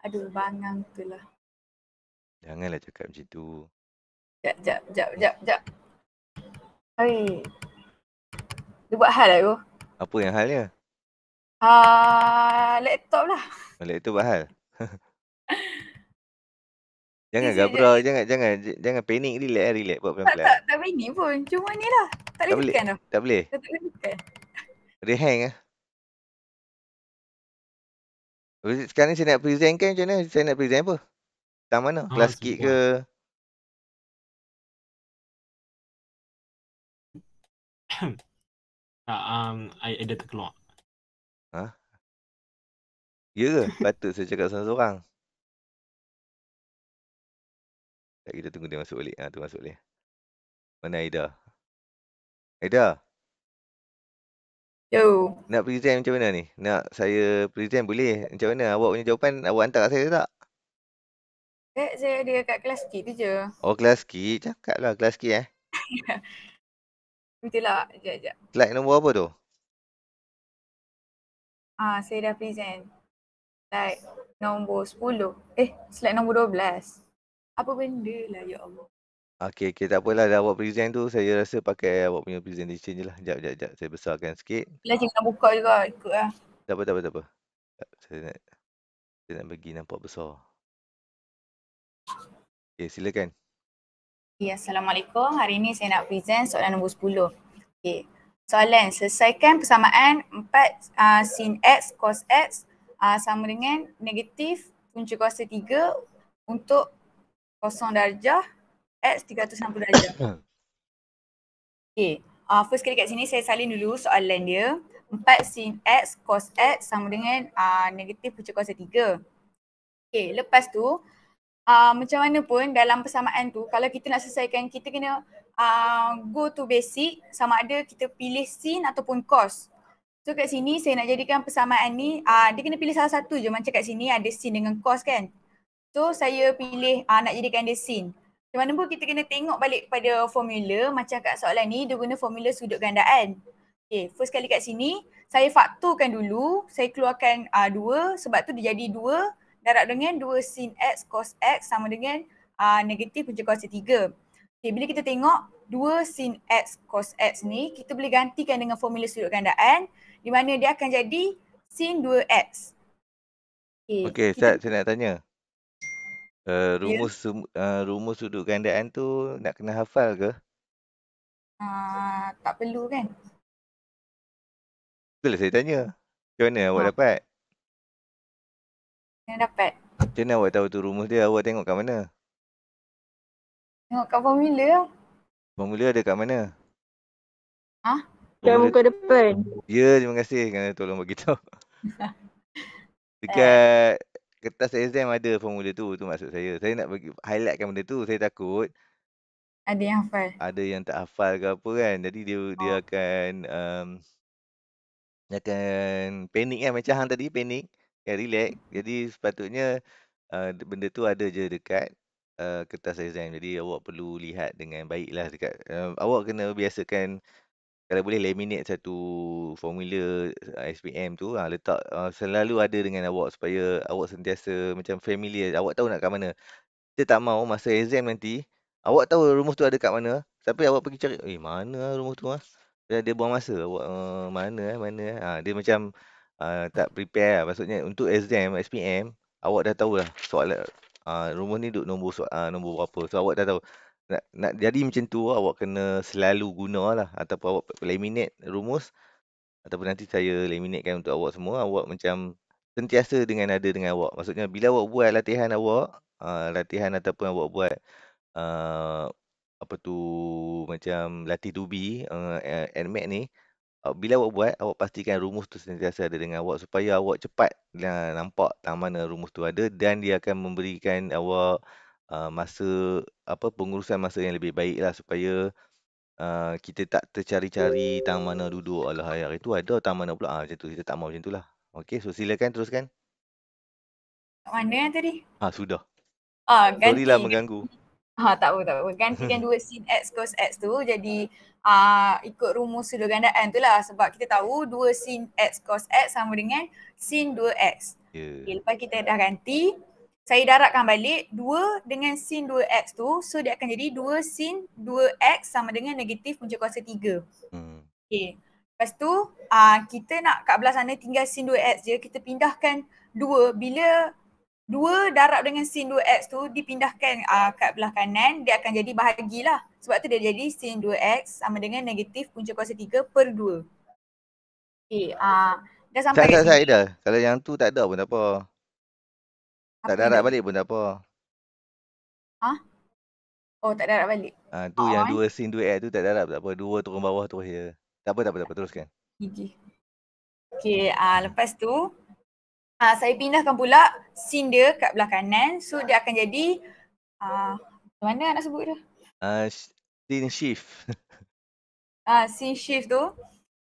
Aduh, bangang tu lah. Janganlah cakap macam tu. Sekejap. Hei. Dia buat hal lah tu. Apa yang halnya? Laptop lah. Laptop buat hal? Jangan Sekejap, gabrah, jangan panik, relax buat pelan-pelan. tak panik pun. Cuma ni lah. Tak Tak boleh boleh, tekan dah. tak boleh. Tak boleh tekan. Dia hang ah. Sekarang ni saya nak present kan macam mana? Saya nak present apa? Tang mana? Kelas sikit ke? Ada terkeluar. Ha? Ya ke? Patut saya cakap seorang-seorang. Tak, kita tunggu dia masuk balik. Tu masuk balik. Mana Aida? Aida, Yo. nak present macam mana ni? Nak saya present boleh? Macam mana? Awak punya jawapan awak hantar kat saya tak? Saya ada kat kelas sikit tu je. Oh, kelas sikit. Cakap lah kelas sikit Betul lah. Sekejap. Slide nombor apa tu? Saya dah present. Slide nombor 10. Slide nombor 12. Apa benda lah, ya Allah. Okey, tak apalah. Dah awak present tu, saya rasa pakai awak punya presentation je lah. Sekejap. Saya besarkan sikit. Bila jangan buka juga, ikut lah. Tak apa. Saya nak bagi nampak besar. Okey, silakan. Assalamualaikum. Hari ni saya nak present soalan nombor 10. Okey. Soalan, selesaikan persamaan 4 sin X cos X sama dengan negatif punca kuasa 3 untuk 0 darjah X 360 darjah. Okey. First kali kat sini saya salin dulu soalan dia. 4 sin X cos X sama dengan negatif punca kuasa 3. Okey, lepas tu macam mana pun dalam persamaan tu, kalau kita nak selesaikan, kita kena go to basic, sama ada kita pilih sin ataupun cos. So kat sini saya nak jadikan persamaan ni, dia kena pilih salah satu je. Macam kat sini ada sin dengan cos kan. So saya pilih nak jadikan dia sin. Macam mana pun kita kena tengok balik pada formula. Macam kat soalan ni, dia guna formula sudut gandaan. Okay, first kali kat sini, saya faktorkan dulu. Saya keluarkan 2, sebab tu dia jadi 2 darab dengan 2 sin X cos X sama dengan negatif punca kuasa 3. Okay, bila kita tengok 2 sin X cos X ni, kita boleh gantikan dengan formula sudut gandaan di mana dia akan jadi sin 2X. Okey, Ustaz, saya nak tanya. Rumus sudut gandaan tu nak kena hafal ke? Tak perlu kan? Itulah saya tanya. Macam mana awak dapat? Kena dapat. Macam mana awak tahu tu rumus dia? Awak tengok kat mana? Tengok kat formula. Formula ada kat mana? Kat muka depan. Ya, terima kasih kerana tolong bagi tahu. Dekat kertas exam ada formula tu maksud saya. Saya nak bagi highlightkan benda tu. Saya takut ada yang hafal. Ada yang tak hafal ke apa kan. Jadi dia akan panik kan, macam hang tadi panik. Relax. Jadi sepatutnya benda tu ada je dekat kertas exam. Jadi awak perlu lihat dengan baiklah dekat awak kena biasakan kalau boleh laminate satu formula SPM tu, letak selalu ada dengan awak supaya awak sentiasa macam familiar. Awak tahu nak kat mana. Kita tak mahu masa exam nanti, awak tahu rumus tu ada kat mana, tapi awak pergi cari, mana rumus tu dia buang masa. Awak mana. Dia macam tak prepare lah. Maksudnya untuk exam SPM, awak dah tahu lah soalan rumus ni duduk nombor berapa. So awak dah tahu. Nak jadi macam tu, awak kena selalu guna lah. Ataupun awak laminate rumus. Ataupun nanti saya laminatekan untuk awak semua. Awak macam sentiasa dengan awak. Maksudnya bila awak buat latihan awak, latihan ataupun awak buat macam latih dubi, NMAT ni, bila awak buat, awak pastikan rumus tu sentiasa ada dengan awak supaya awak cepat nampak tang mana rumus tu ada dan dia akan memberikan awak masa pengurusan masa yang lebih baik lah supaya kita tak tercari-cari tang mana duduk. Alah, hari tu ada tang mana pula. Macam tu, kita tak mahu macam tu lah. Okey, so silakan teruskan. Mana yang tadi? Sudah. Ganti. Sorry lah mengganggu. Tak apa. Gantikan 2 sin X cos X tu jadi ikut rumus sudut gandaan tu lah. Sebab kita tahu 2 sin X cos X sama dengan sin 2X. Okay, lepas kita dah ganti, saya darabkan balik 2 dengan sin 2X tu. So dia akan jadi 2 sin 2X sama dengan negatif punca kuasa 3. Okay. Lepas tu kita nak kat belah sana tinggal sin 2X je. Kita pindahkan 2 bila 2 darab dengan sin 2x tu dipindahkan kat belah kanan, dia akan jadi bahagilah. Sebab tu dia jadi sin 2x sama dengan negatif punca kuasa 3 per 2. Okay, dah sampai kat sini. Dah. Kalau yang tu tak ada pun tak apa. Tak Apa yang darab tak- balik pun tak apa. Oh, tak darab balik. Tu yang 2 sin 2x tu tak darab tak apa. 2 turun bawah terus je. Tak apa. Teruskan. Gigi. Okay, lepas tu saya pindahkan pula sin dia kat belah kanan. So dia akan jadi macam mana nak sebut dia? Sin shift. Sin shift tu.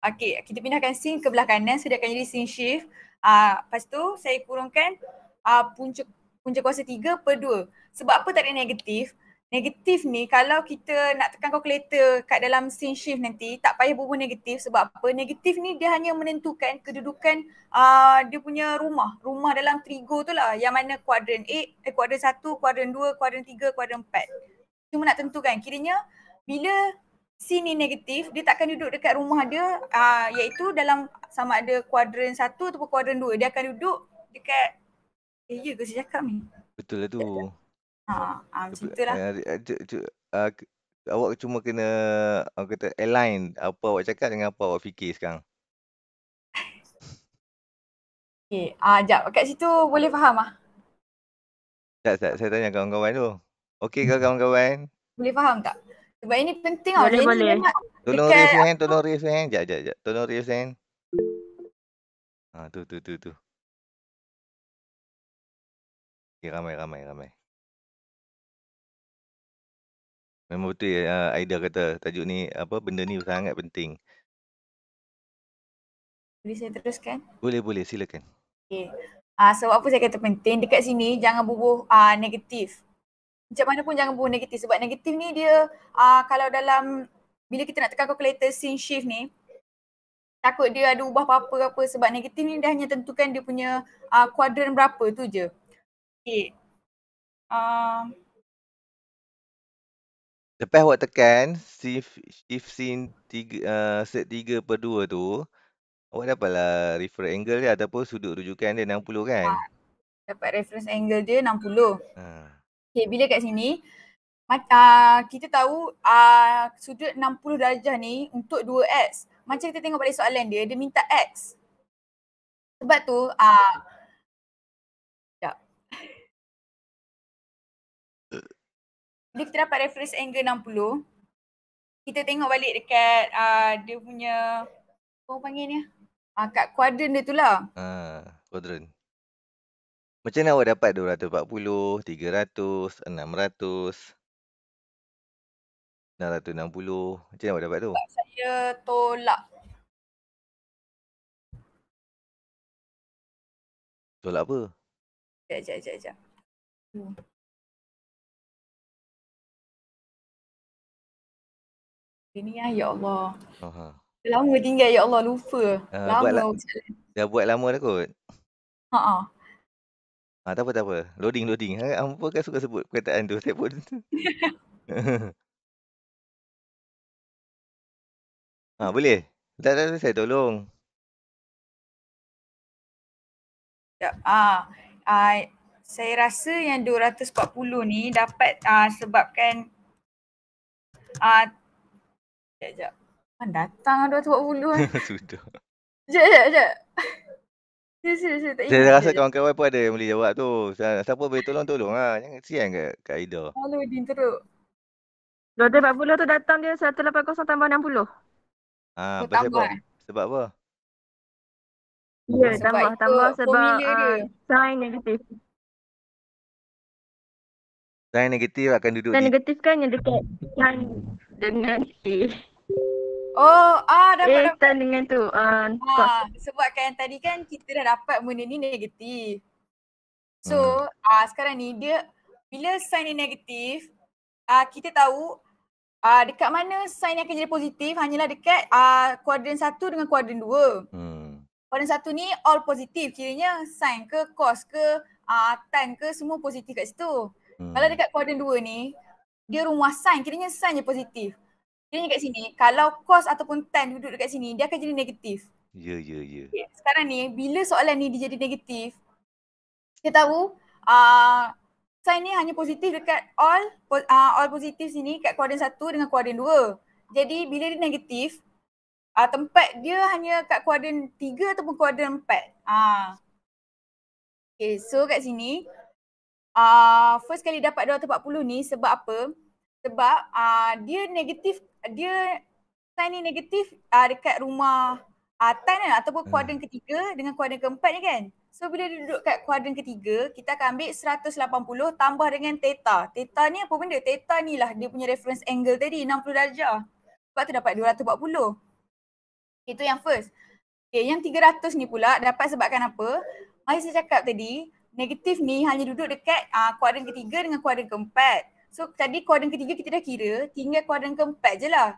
Okay, kita pindahkan sin ke belah kanan. So dia akan jadi sin shift. Lepas tu saya kurungkan punca kuasa 3 per 2. Sebab apa tak ada negatif? Negatif ni kalau kita nak tekan kalkulator kat dalam sin shift nanti tak payah bubuh negatif. Sebab apa? Negatif ni dia hanya menentukan kedudukan dia punya rumah. Rumah dalam trigo tu lah. Yang mana kuadran kuadran 1, kuadran 2, kuadran 3, kuadran 4. Cuma nak tentukan kiranya bila sin ni negatif, dia takkan duduk dekat rumah dia iaitu dalam sama ada kuadran 1 ataupun kuadran 2. Dia akan duduk dekat ya ke saya cakap ni? Betul lah tu. Macam tu lah. Awak cuma kena kata align apa awak cakap dengan apa awak fikir sekarang. Okay, sekejap. Kat situ boleh faham Tak, saya tanya kawan-kawan tu. Okey ke kawan-kawan? Boleh faham tak? Sebab ini penting Boleh. Tolong raise your hand, Sekejap. Tolong raise your hand. Tu. Okay, ramai. Memang betul ya, Aida kata tajuk ni benda ni sangat penting. Boleh saya teruskan? Boleh, silakan. Okay. Sebab apa saya kata penting, dekat sini jangan bubuh negatif. Macam mana pun jangan bubuh negatif sebab negatif ni dia kalau dalam bila kita nak tekan kalkulator sin shift ni takut dia ada ubah apa-apa sebab negatif ni dia hanya tentukan dia punya kuadran berapa tu je. Okay. Lepas awak tekan shift sin 3 set 3 per 2 tu, awak dapatlah reference angle dia ataupun sudut rujukan dia 60 kan? Dapat reference angle dia 60. Okay, bila kat sini kita tahu sudut 60 darjah ni untuk 2x. Macam kita tengok pada soalan dia minta x. Sebab tu bila kita dapat reference angle 60, kita tengok balik dekat dia punya apa panggil ni? Kat kuadran dia tu lah. Kuadran. Macam mana awak dapat 240, 300, 600, 660? Macam mana awak dapat tu? Sebab saya tolak. Tolak apa? Sekejap. Ini ya Allah. Lama tinggal ya Allah, lupa. Dah buat lama dah kot? Tak apa. Loading. Apa kan suka sebut perkataan tu? Saya pun. Boleh? Tak, saya tolong. Saya rasa yang 240 ni dapat sebabkan sekejap. Datang 240 Sudah. Sekejap. Saya tak ingat. Saya rasa kawan-kawan pun ada yang boleh jawab tu. Siapa boleh tolong lah. Jangan kesian kat Aida. Halo, Din teruk. 240 tu datang dia 180 tambah 60. Sebab apa? Ya, tambah sebab sin negatif. Sin negatif akan duduk sin negatif kan yang dekat sin dengan dapat. Sin dengan tu. Sebab kan tadi kan kita dah dapat benda ni negatif. So, sekarang ni dia bila sin ni negatif, kita tahu dekat mana sin yang akan jadi positif hanyalah dekat kuadran 1 dengan kuadran 2. Kuadran 1 ni all positif. Kiranya sin ke cos ke tan ke semua positif kat situ. Kalau dekat kuadran 2 ni dia rumah sin, kiranya sin je positif. Kiranya kat sini kalau cos ataupun tan duduk dekat sini dia akan jadi negatif. Ya. Okay, sekarang ni bila soalan ni dia jadi negatif, kita tahu sign ni hanya positif dekat all positif sini kat kuadran 1 dengan kuadran 2. Jadi bila dia negatif, tempat dia hanya kat kuadran 3 ataupun kuadran 4. Okay, so kat sini first kali dapat 240 ni sebab apa? Sebab dia negatif, dia sign ni negatif dekat rumah tan kan, ataupun kuadran ketiga dengan kuadran keempat ni kan. So bila dia duduk kat kuadran ketiga, kita akan ambil 180 tambah dengan theta. Theta ni apa benda? Theta ni lah dia punya reference angle tadi, 60 darjah. Sebab tu dapat 240. Itu yang first. Okay, yang 300 ni pula dapat sebabkan apa? Macam saya cakap tadi, negatif ni hanya duduk dekat kuadran ketiga dengan kuadran keempat. So tadi kuadran ketiga kita dah kira, tinggal kuadran keempat je lah.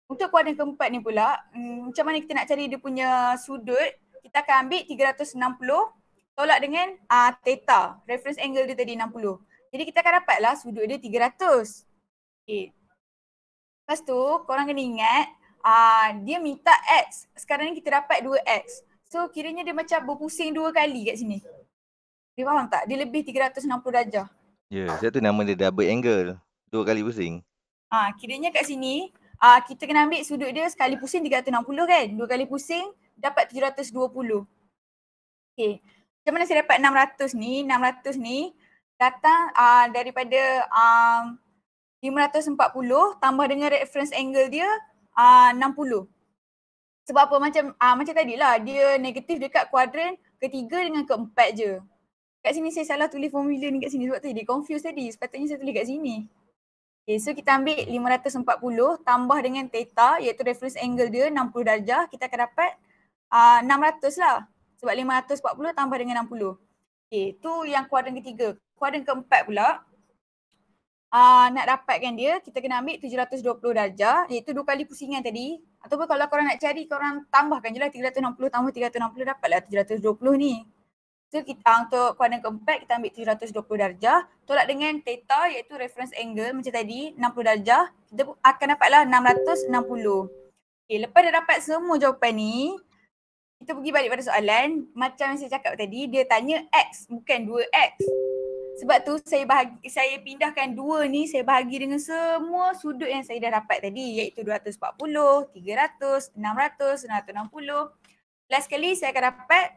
Untuk kuadran keempat ni pula, macam mana kita nak cari dia punya sudut, kita akan ambil 360 tolak dengan theta, reference angle dia tadi 60. Jadi kita akan dapatlah sudut dia 300. Okay. Lepas tu korang kena ingat, dia minta X. Sekarang ni kita dapat 2X. So kiranya dia macam berpusing 2 kali kat sini. Dia faham tak? Dia lebih 360 darjah. Ya, sebab tu nama dia double angle. 2 kali pusing. Kiranya kat sini, kita kena ambil sudut dia sekali pusing 360 kan? 2 kali pusing dapat 720. Okay. Macam mana saya dapat 600 ni? 600 ni datang daripada 540 tambah dengan reference angle dia 60. Sebab apa? Macam tadilah, dia negatif dekat kuadran ketiga dengan keempat je. Kat sini saya salah tulis formula ni kat sini sebab tadi confuse tadi. Sepatutnya saya tulis kat sini. Okay, so kita ambil 540 tambah dengan theta iaitu reference angle dia 60 darjah. Kita akan dapat 600 lah. Sebab 540 tambah dengan 60. Okay, tu yang kuadran ketiga. Kuadran keempat pula, nak dapatkan dia, kita kena ambil 720 darjah iaitu 2 kali pusingan tadi. Ataupun kalau korang nak cari, korang tambahkan je lah 360 tambah 360 dapatlah 720 ni. So kita untuk kuadran keempat kita ambil 720 darjah tolak dengan theta iaitu reference angle macam tadi 60 darjah, kita akan dapatlah 660. Okay, lepas dah dapat semua jawapan ni, kita pergi balik pada soalan. Macam yang saya cakap tadi, dia tanya X bukan 2X. Sebab tu saya pindahkan 2 ni, saya bahagi dengan semua sudut yang saya dah dapat tadi iaitu 240, 300, 600, 960. Last kali saya akan dapat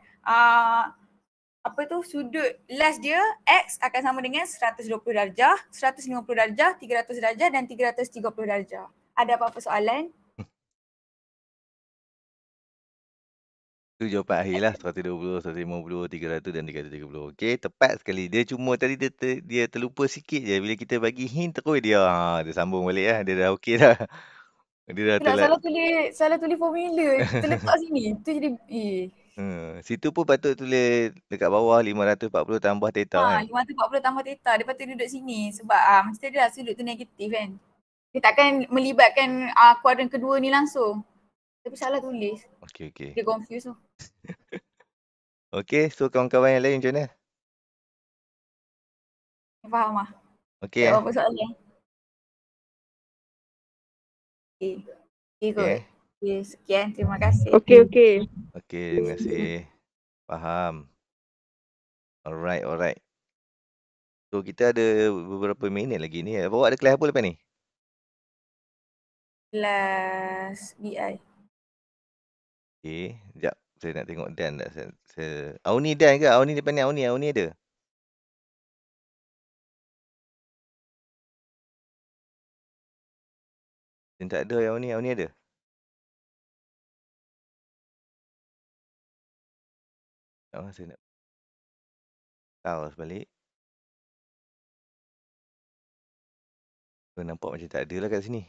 sudut last dia X akan sama dengan 120 darjah, 150 darjah, 300 darjah dan 330 darjah. Ada apa-apa soalan? Tu jawapan akhir lah, 120, 150, 300 dan 330. Okey, tepat sekali. Dia cuma tadi dia terlupa sikit je. Bila kita bagi hint terus dia sambung balik lah. Dia dah okey dah. Dia dah Salah tulis formula. Terletak sini. Tu jadi situ pun patut tulis dekat bawah 540 tambah theta kan. 540 tambah theta. Dia patut duduk sini. Sebab macam tadi lah sudut tu negatif kan. Dia takkan melibatkan kuadran kedua ni langsung. Tapi salah tulis. Okey. Dia confuse tu. Okey, so kawan-kawan yang lain macam mana? Faham lah. Okey. Tak apa soalan. Okey. Okay, sekian. Terima kasih. Okey. Okey, terima kasih. Faham. Alright. So kita ada beberapa minit lagi ni. Bawa ada kelas apa lepas ni? Kelas BI. Okey, sekejap. Saya nak tengok Dan tak. Auni Dan ke? Auni depan ni. Auni ada. Dia tak ada Auni ada. Saya nak balik. Nampak macam tak ada lah kat sini.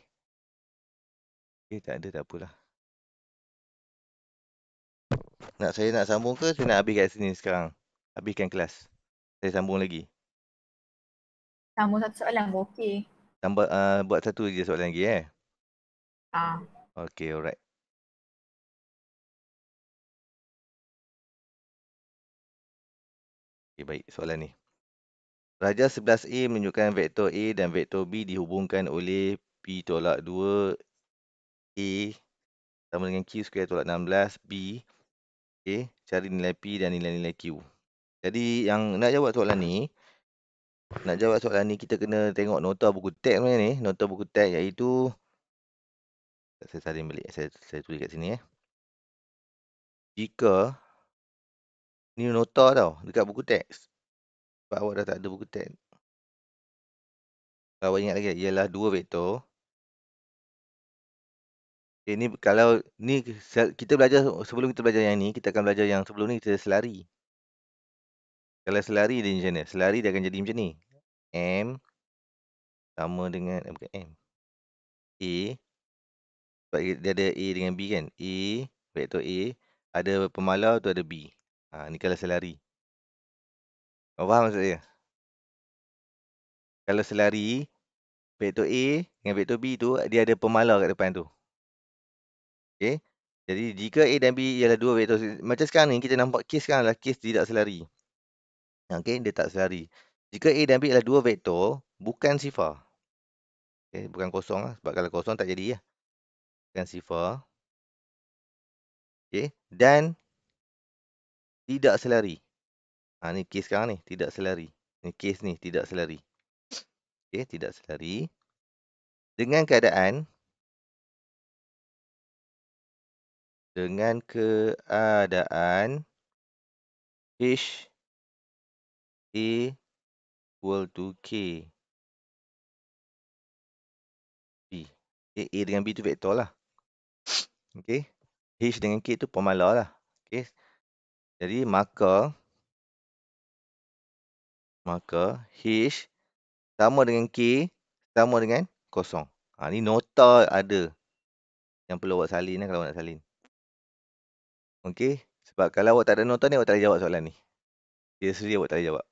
Okey, tak ada, tak apalah. Saya nak sambung ke saya nak habis kat sini sekarang? Habiskan kelas. Saya sambung lagi. Sambung satu soalan pun okey. Tambah buat satu je soalan lagi Okey, alright. Okey, baik. Soalan ni. Rajah 11A menunjukkan vektor A dan vektor B dihubungkan oleh P tolak 2A sama dengan Q square tolak 16B. Okey, cari nilai P dan nilai-nilai Q. Jadi yang nak jawab soalan ni kita kena tengok nota buku teks mana ni. Nota buku teks iaitu saya salin balik. Saya tulis kat sini Jika ni nota tau dekat buku teks. Sebab awak dah tak ada buku teks. Kalau awak ingat lagi ialah 2 vektor. Okay, ni kalau ni kita belajar sebelum kita belajar yang ni, kita akan belajar yang sebelum ni kita selari. Kalau selari dia macam mana? Selari dia akan jadi macam ni. M sama dengan bukan M. A sebab dia ada A dengan B kan. A vektor A ada pemalar tu ada B. Ni kalau selari. Kau faham maksud saya? Kalau selari vektor A dengan vektor B tu dia ada pemalar kat depan tu. Okey. Jadi jika A dan B ialah dua vektor, macam sekarang ni kita nampak kes sekarang adalah kes tidak selari. Okey, dia tak selari. Jika A dan B adalah dua vektor, bukan sifar. Okey, bukan kosong lah. Sebab kalau kosong tak jadi lah. Bukan sifar. Okey, dan tidak selari. Ni kes sekarang ni, tidak selari. Ni kes ni, tidak selari. Okey, tidak selari. Dengan keadaan H A equal to K B. Okay, A dengan B tu vektor lah. Okey. H dengan K tu pemalar lah. Okey. Jadi maka H sama dengan K sama dengan kosong. Ni nota ada yang perlu awak salin lah kalau awak nak salin. Okey. Sebab kalau awak tak ada nota ni, awak tak boleh jawab soalan ni. Dia sendiri awak tak boleh jawab.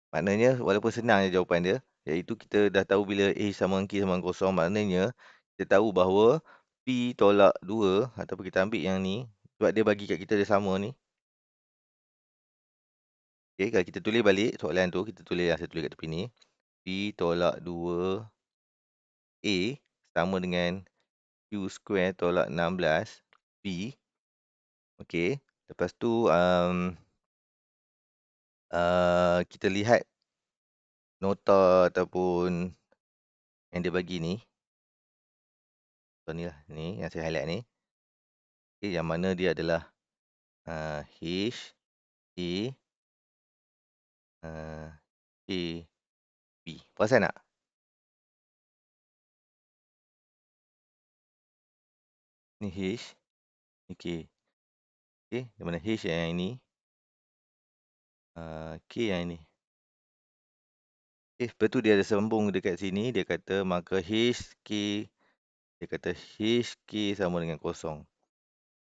Maknanya walaupun senang je jawapan dia, iaitu kita dah tahu bila H sama dengan K sama dengan kosong, maknanya kita tahu bahawa P tolak 2 ataupun kita ambil yang ni, sebab dia bagi kat kita dia sama ni. Okey, kalau kita tulis balik soalan tu, kita tulis yang saya tulis kat tepi ni. P tolak 2 A sama dengan Q square tolak 16 B. Okey, lepas tu kita lihat nota ataupun yang dia bagi ni. So ni lah, ni yang saya highlight ni. Okay, yang mana dia adalah H A K B. Perasan tak? Ni H, ni K. Okay, yang mana H yang ini, K yang ini. Okay, lepas tu dia ada sambung dekat sini, dia kata maka H K, dia kata H K sama dengan kosong.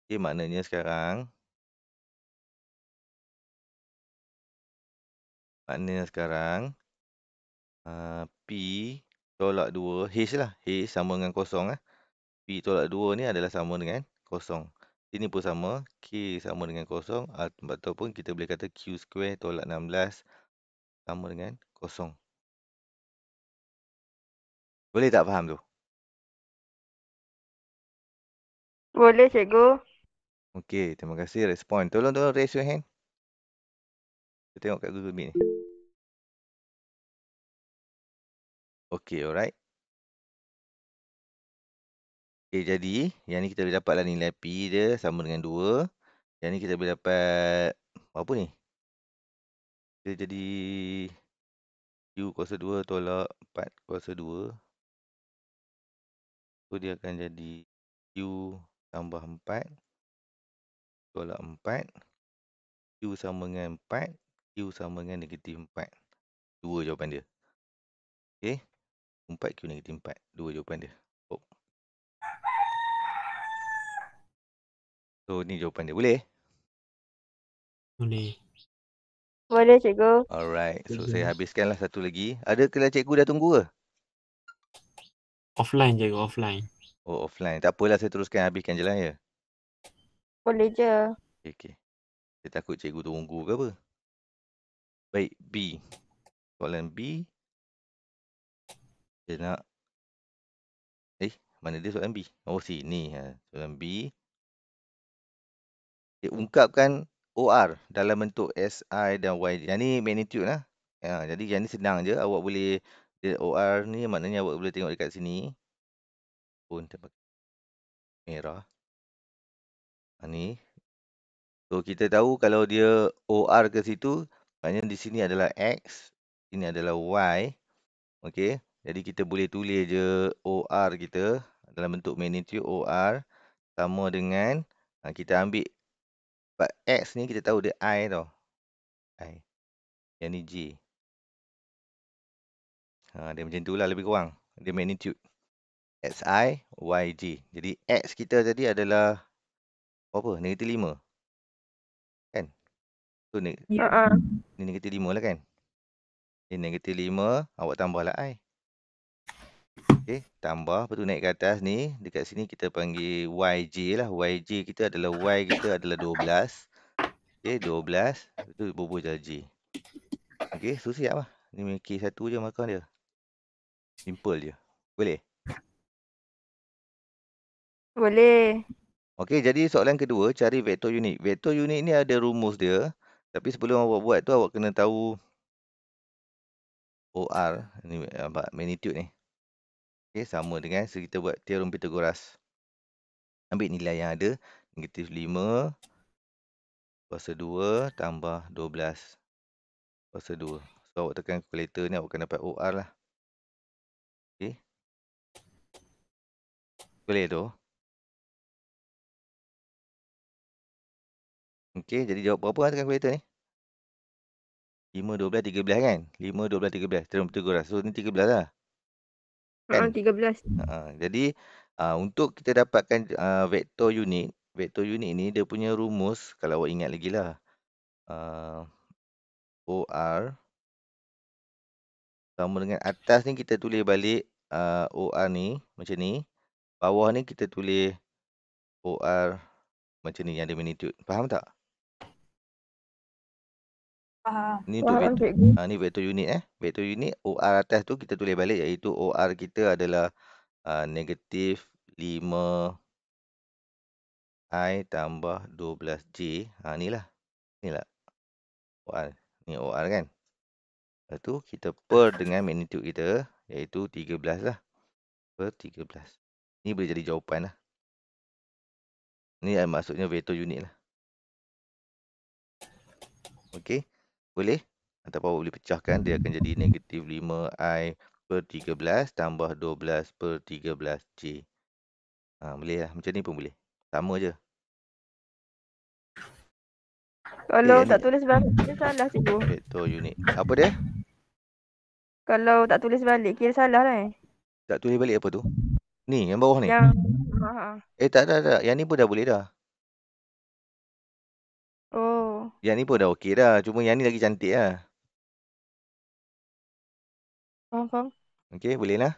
Okay, maknanya sekarang P tolak 2, H lah, H sama dengan kosong lah. P tolak 2 ni adalah sama dengan kosong. Ini pun sama, K sama dengan kosong, ataupun kita boleh kata Q square tolak 16 sama dengan kosong. Boleh tak faham tu? Boleh, cikgu. Okey, terima kasih respon. Tolong raise your hand. Kita tengok kat Google Meet ni. Okey, alright. Okey, jadi yang ni kita boleh dapatlah nilai P dia sama dengan 2. Yang ni kita boleh dapat apa ni? Dia jadi Q kuasa 2 tolak 4 kuasa 2. So dia akan jadi Q tambah 4 tolak 4. Q sama dengan 4. Q sama dengan negatif 4. 2 jawapan dia. Okey. 4 Q negatif 4. 2 jawapan dia. So ni jawapan dia. Boleh? Boleh. Boleh, cikgu. Alright. So Cikgu. saya habiskanlah satu lagi. Ada ke cikgu dah tunggu ke? Offline je, offline. Oh, offline. Tak apalah, saya teruskan habiskan je lah ya. Boleh je. Okay. Saya takut cikgu tunggu ke apa. Baik, B. Soalan B. Dia nak... mana dia soalan B? Oh, sini. Soalan B. Ungkapkan OR dalam bentuk SI dan Y. Yang ni magnitude lah. Jadi yang ni senang je. Awak boleh, OR ni maknanya awak boleh tengok dekat sini. Pun merah. Ni. So kita tahu kalau dia OR ke situ, maknanya di sini adalah X, ini adalah Y. Okey. Jadi kita boleh tulis je OR kita dalam bentuk magnitude OR sama dengan kita ambil X ni kita tahu dia I tau. I. Yang ni J. Dia macam tu lah lebih kurang. Dia magnitude. XI, YJ. Jadi X kita tadi adalah apa? Negatif 5. Kan? So ni negatif 5 lah kan? Ni negatif 5. Awak tambahlah I. Okay. Tambah. Lepas tu naik ke atas ni. Dekat sini kita panggil YJ lah. YJ kita adalah Y kita adalah 12. Okay. 12. Lepas tu bubuh je J. Okay. So siap lah. Ni K1 je markah dia. Simple je. Boleh? Boleh. Okey, jadi soalan kedua, cari vektor unit. Vektor unit ni ada rumus dia. Tapi sebelum awak buat tu, awak kena tahu OR, ni magnitude ni. Okey, sama dengan kita buat teorem Pythagoras. Ambil nilai yang ada, negatif 5 kuasa 2 tambah 12 kuasa 2. So, awak tekan kalkulator ni, awak akan dapat OR lah. Okey. Boleh tu? Okey, jadi jawab berapa tekan kalkulator ni? 5, 12, 13 kan? 5, 12, 13. Teorem Pythagoras. So, ni 13 lah. Kan? 13. Jadi, untuk kita dapatkan vektor unit ni dia punya rumus, kalau awak ingat lagi lah. OR sama dengan atas ni kita tulis balik OR ni macam ni. Bawah ni kita tulis OR macam ni yang ada magnitude. Faham tak? Faham. Ni untuk Faham, vektor, cikgu. ni vektor unit Vektor unit OR atas tu kita tulis balik, iaitu OR kita adalah negatif 5 I tambah 12J. Ni lah. OR. Ni OR kan. Lepas tu kita per dengan magnitude kita, iaitu 13 lah. Per 13. Ni boleh jadi jawapan lah. Ni maksudnya vektor unit lah. Okey. Boleh? Ataupun awak boleh pecahkan, dia akan jadi negatif 5I per 13 tambah 12 per 13J. Boleh lah. Macam ni pun boleh. Sama je. Kalau tak tulis balik, kira salah, cikgu. Vektor unit. Apa dia? Kalau tak tulis balik, kira salah lah. Tak tulis balik apa tu? Ni, yang bawah ni? Yang... Tak. Yang ni pun dah boleh dah. Oh. Yang ni pun dah okey dah. Cuma yang ni lagi cantik lah. Faham. Okey, boleh lah?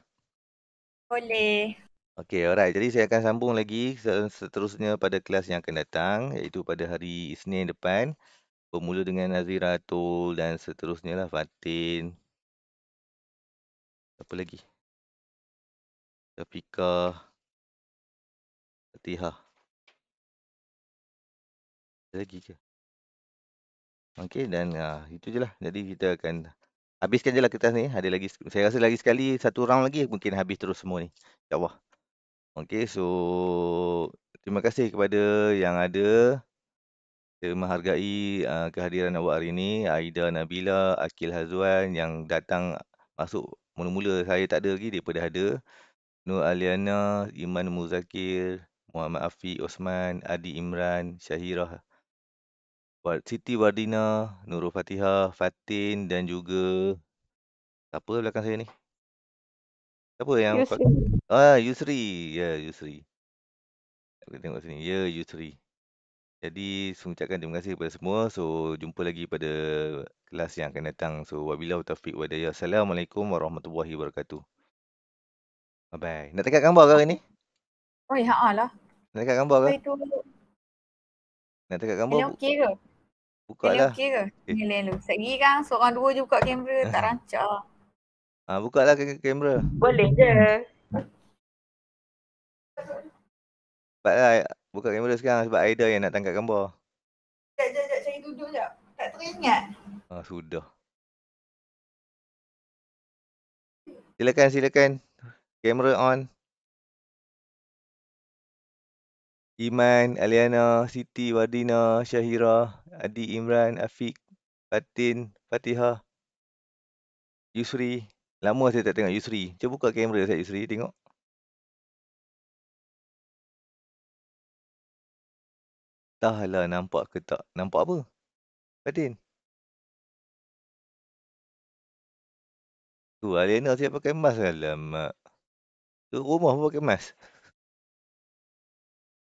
Boleh. Okey, alright. Jadi saya akan sambung lagi seterusnya pada kelas yang akan datang, iaitu pada hari Isnin depan. Bermula dengan Naziratul dan seterusnya lah, Fatin. Apa lagi? Syafiqah. Fatihah. Ada lagi ke? Okey, dan itu je lah. Jadi kita akan habiskan je lah kertas ni. Ada lagi, saya rasa lagi sekali, satu round lagi mungkin habis terus semua ni. InsyaAllah. Okey, so terima kasih kepada yang ada. Saya menghargai kehadiran awak hari ini. Aida Nabila, Akil Hazwan yang datang masuk mula-mula saya tak ada lagi, dia pun dah ada. Nur Aliana, Iman Muzakir, Muhammad Afiq Osman, Adi Imran, Syahirah, Siti Wardina, Nurul Fatihah, Fatin dan juga siapa belakang saya ni? Siapa yang Yusri. Yusri. Ya, Yusri. Kita tengok sini. Ya, Yusri. Jadi, saya ucapkan terima kasih kepada semua. So, jumpa lagi pada kelas yang akan datang. So, wabillahi taufiq wa hidayah. Assalamualaikum warahmatullahi wabarakatuh. Bye-bye. Nak tengok gambar ke hari ni? Oh, ya lah. Nak tengok gambar ke? Itu Nak tengok gambar? Ini okey ke? Buka Ini lah. okey ke? Ni lain dulu. Sekali kan seorang dua je buka kamera tak rancak. Buka lah kamera. Boleh je. Sebab lah, buka kamera sekarang sebab Aida yang nak tangkap gambar. Sekejap, ingat. Sudah. Silakan. Kamera on. Iman, Aliana, Siti, Wardina, Syahira, Adi, Imran, Afiq, Fatin, Fatihah, Yusri. Lama saya tak tengok Yusri. Cuba buka kamera saya Yusri, tengok. Entahlah nampak ke tak. Nampak apa? Fatin. Tu Aliana siap pakai mask. Alamak. Tu rumah pun pakai mask.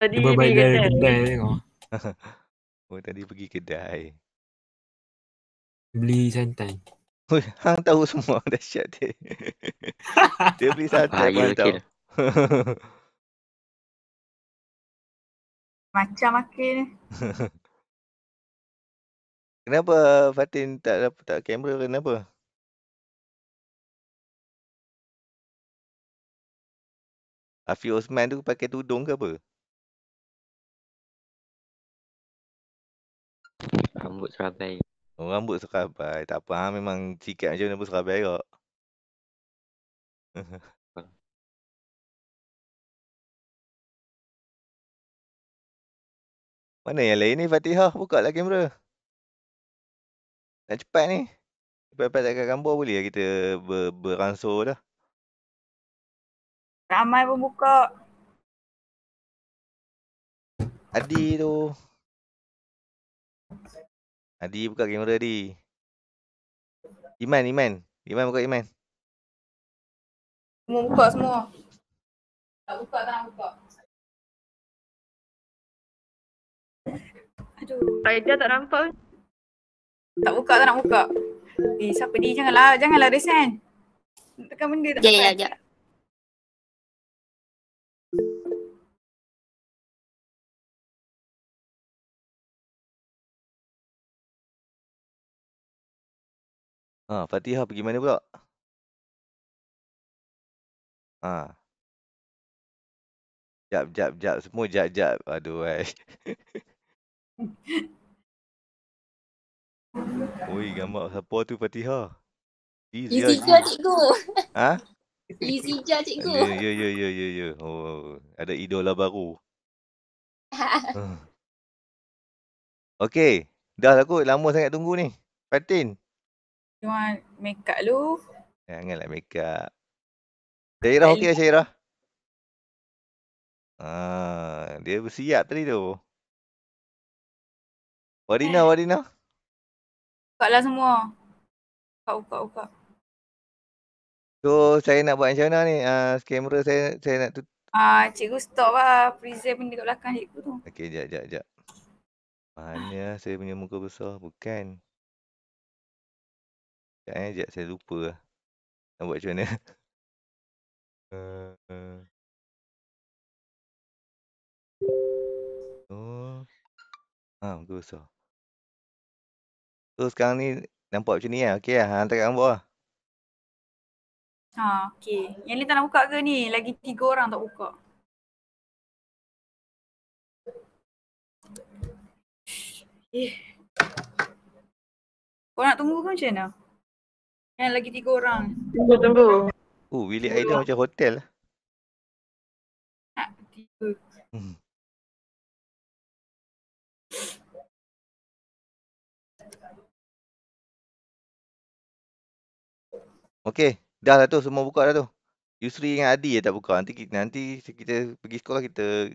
Tadi Cuba pergi bayar kedai. kedai tengok. Tadi pergi kedai. Beli santan. Hang tahu semua. Dahsyat dia. Dia beli santai pun Bahaya hang tahu. Akil. Macam makin. Kenapa Fatin tak kamera kenapa? Afi Osman tu pakai tudung ke apa? Rambut serabai. Rambut serabai. Tak apa, hang memang sikat macam mana pun serabai kok. Mana yang lain ni Fatihah? Buka lah kamera. Nak cepat ni. Cepat-cepat takkan gambar boleh lah kita beransur dah. Ramai pun buka. Adi tu. Adi buka kamera Adi. Iman. Iman buka Iman. Semua buka semua. Tak buka, tak nak buka. Aduh. Raida tak nampak. Tak buka, tak nak buka. Siapa ni? Janganlah resign. Tekan benda tak Ya. dapat. Fatihah pergi mana pula? Jap. Semua jap. Aduh, Oi, gambar siapa tu Fatihah? Izija cikgu. Ha? Izija cikgu. Ya. Oh, ada idola baru. Okey. Dah lah kot. Lama sangat tunggu ni. Fatin. Cuma make up lu. Janganlah make up. Syairah okey Syairah? Dia bersiap tadi tu. Wadina. Buka lah semua. Buka. So, saya nak buat macam mana ni? Kamera saya nak tutup. Cikgu stop lah. Present benda kat belakang cikgu tu. Okey, jap. Mana saya punya muka besar? Bukan. Sekejap saya lupa lah. Nak buat macam mana? Muka besar. So, sekarang ni nampak macam ni lah. Okey lah, hantar kat gambar lah. Okay. Yang ni tak nak buka ke ni? Lagi 3 orang tak buka. Kau nak tunggu ke macam mana? Yang lagi 3 orang. Tunggu. Bilik Aida macam hotel lah. Nak 3. Okey, dah lah tu. Semua buka dah tu. Yusri dengan Adi je tak buka. Nanti kita pergi sekolah, kita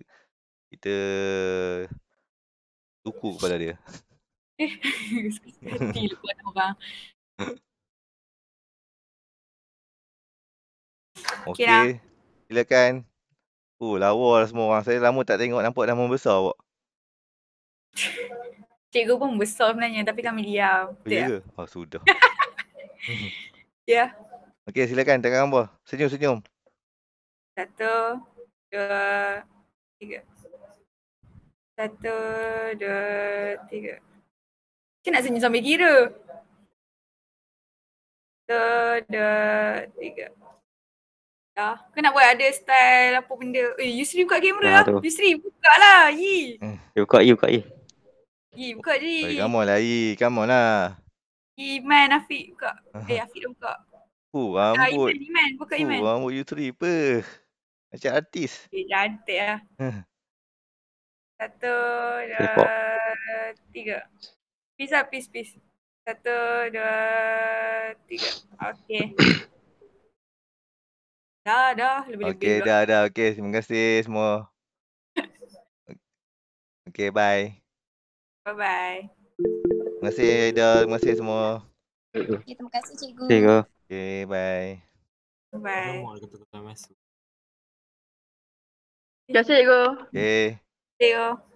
tuku kepala dia. Hati lupa orang. Okey. Silakan. Lawa lah semua orang. Saya lama tak tengok nampak nama besar awak. Cikgu pun besar sebenarnya tapi kami diam. Ya ke? Sudah. Ya. Okey, silakan tekan gambar. Senyum. 1, 2, 3. 1, 2, 3. Macam nak senyum sambil kira. 1, 2, 3. Dah. Kau nak buat ada style apa benda. Yusri buka kamera lah. Yusri buka lah. Buka. Buka Oi, je. come on lah, come on lah. Iman, Afiq buka. Afiq dah buka. Rambut. Iman. Buka Iman. Rambut you three apa? Macam artis. Cantik lah. 1, K-pop. 2, 3. Peace. 1, 2, 3. Okay. Dah. Okay, Lebih-lebih dah. Okay, terima kasih semua. Okay, bye. Bye-bye. Terima kasih Aida, terima kasih semua. Okay, terima kasih cikgu. Cikgu. Okay, bye. Bye. Alamak, kata-kata masuk. Terima kasih cikgu. Okay. See you.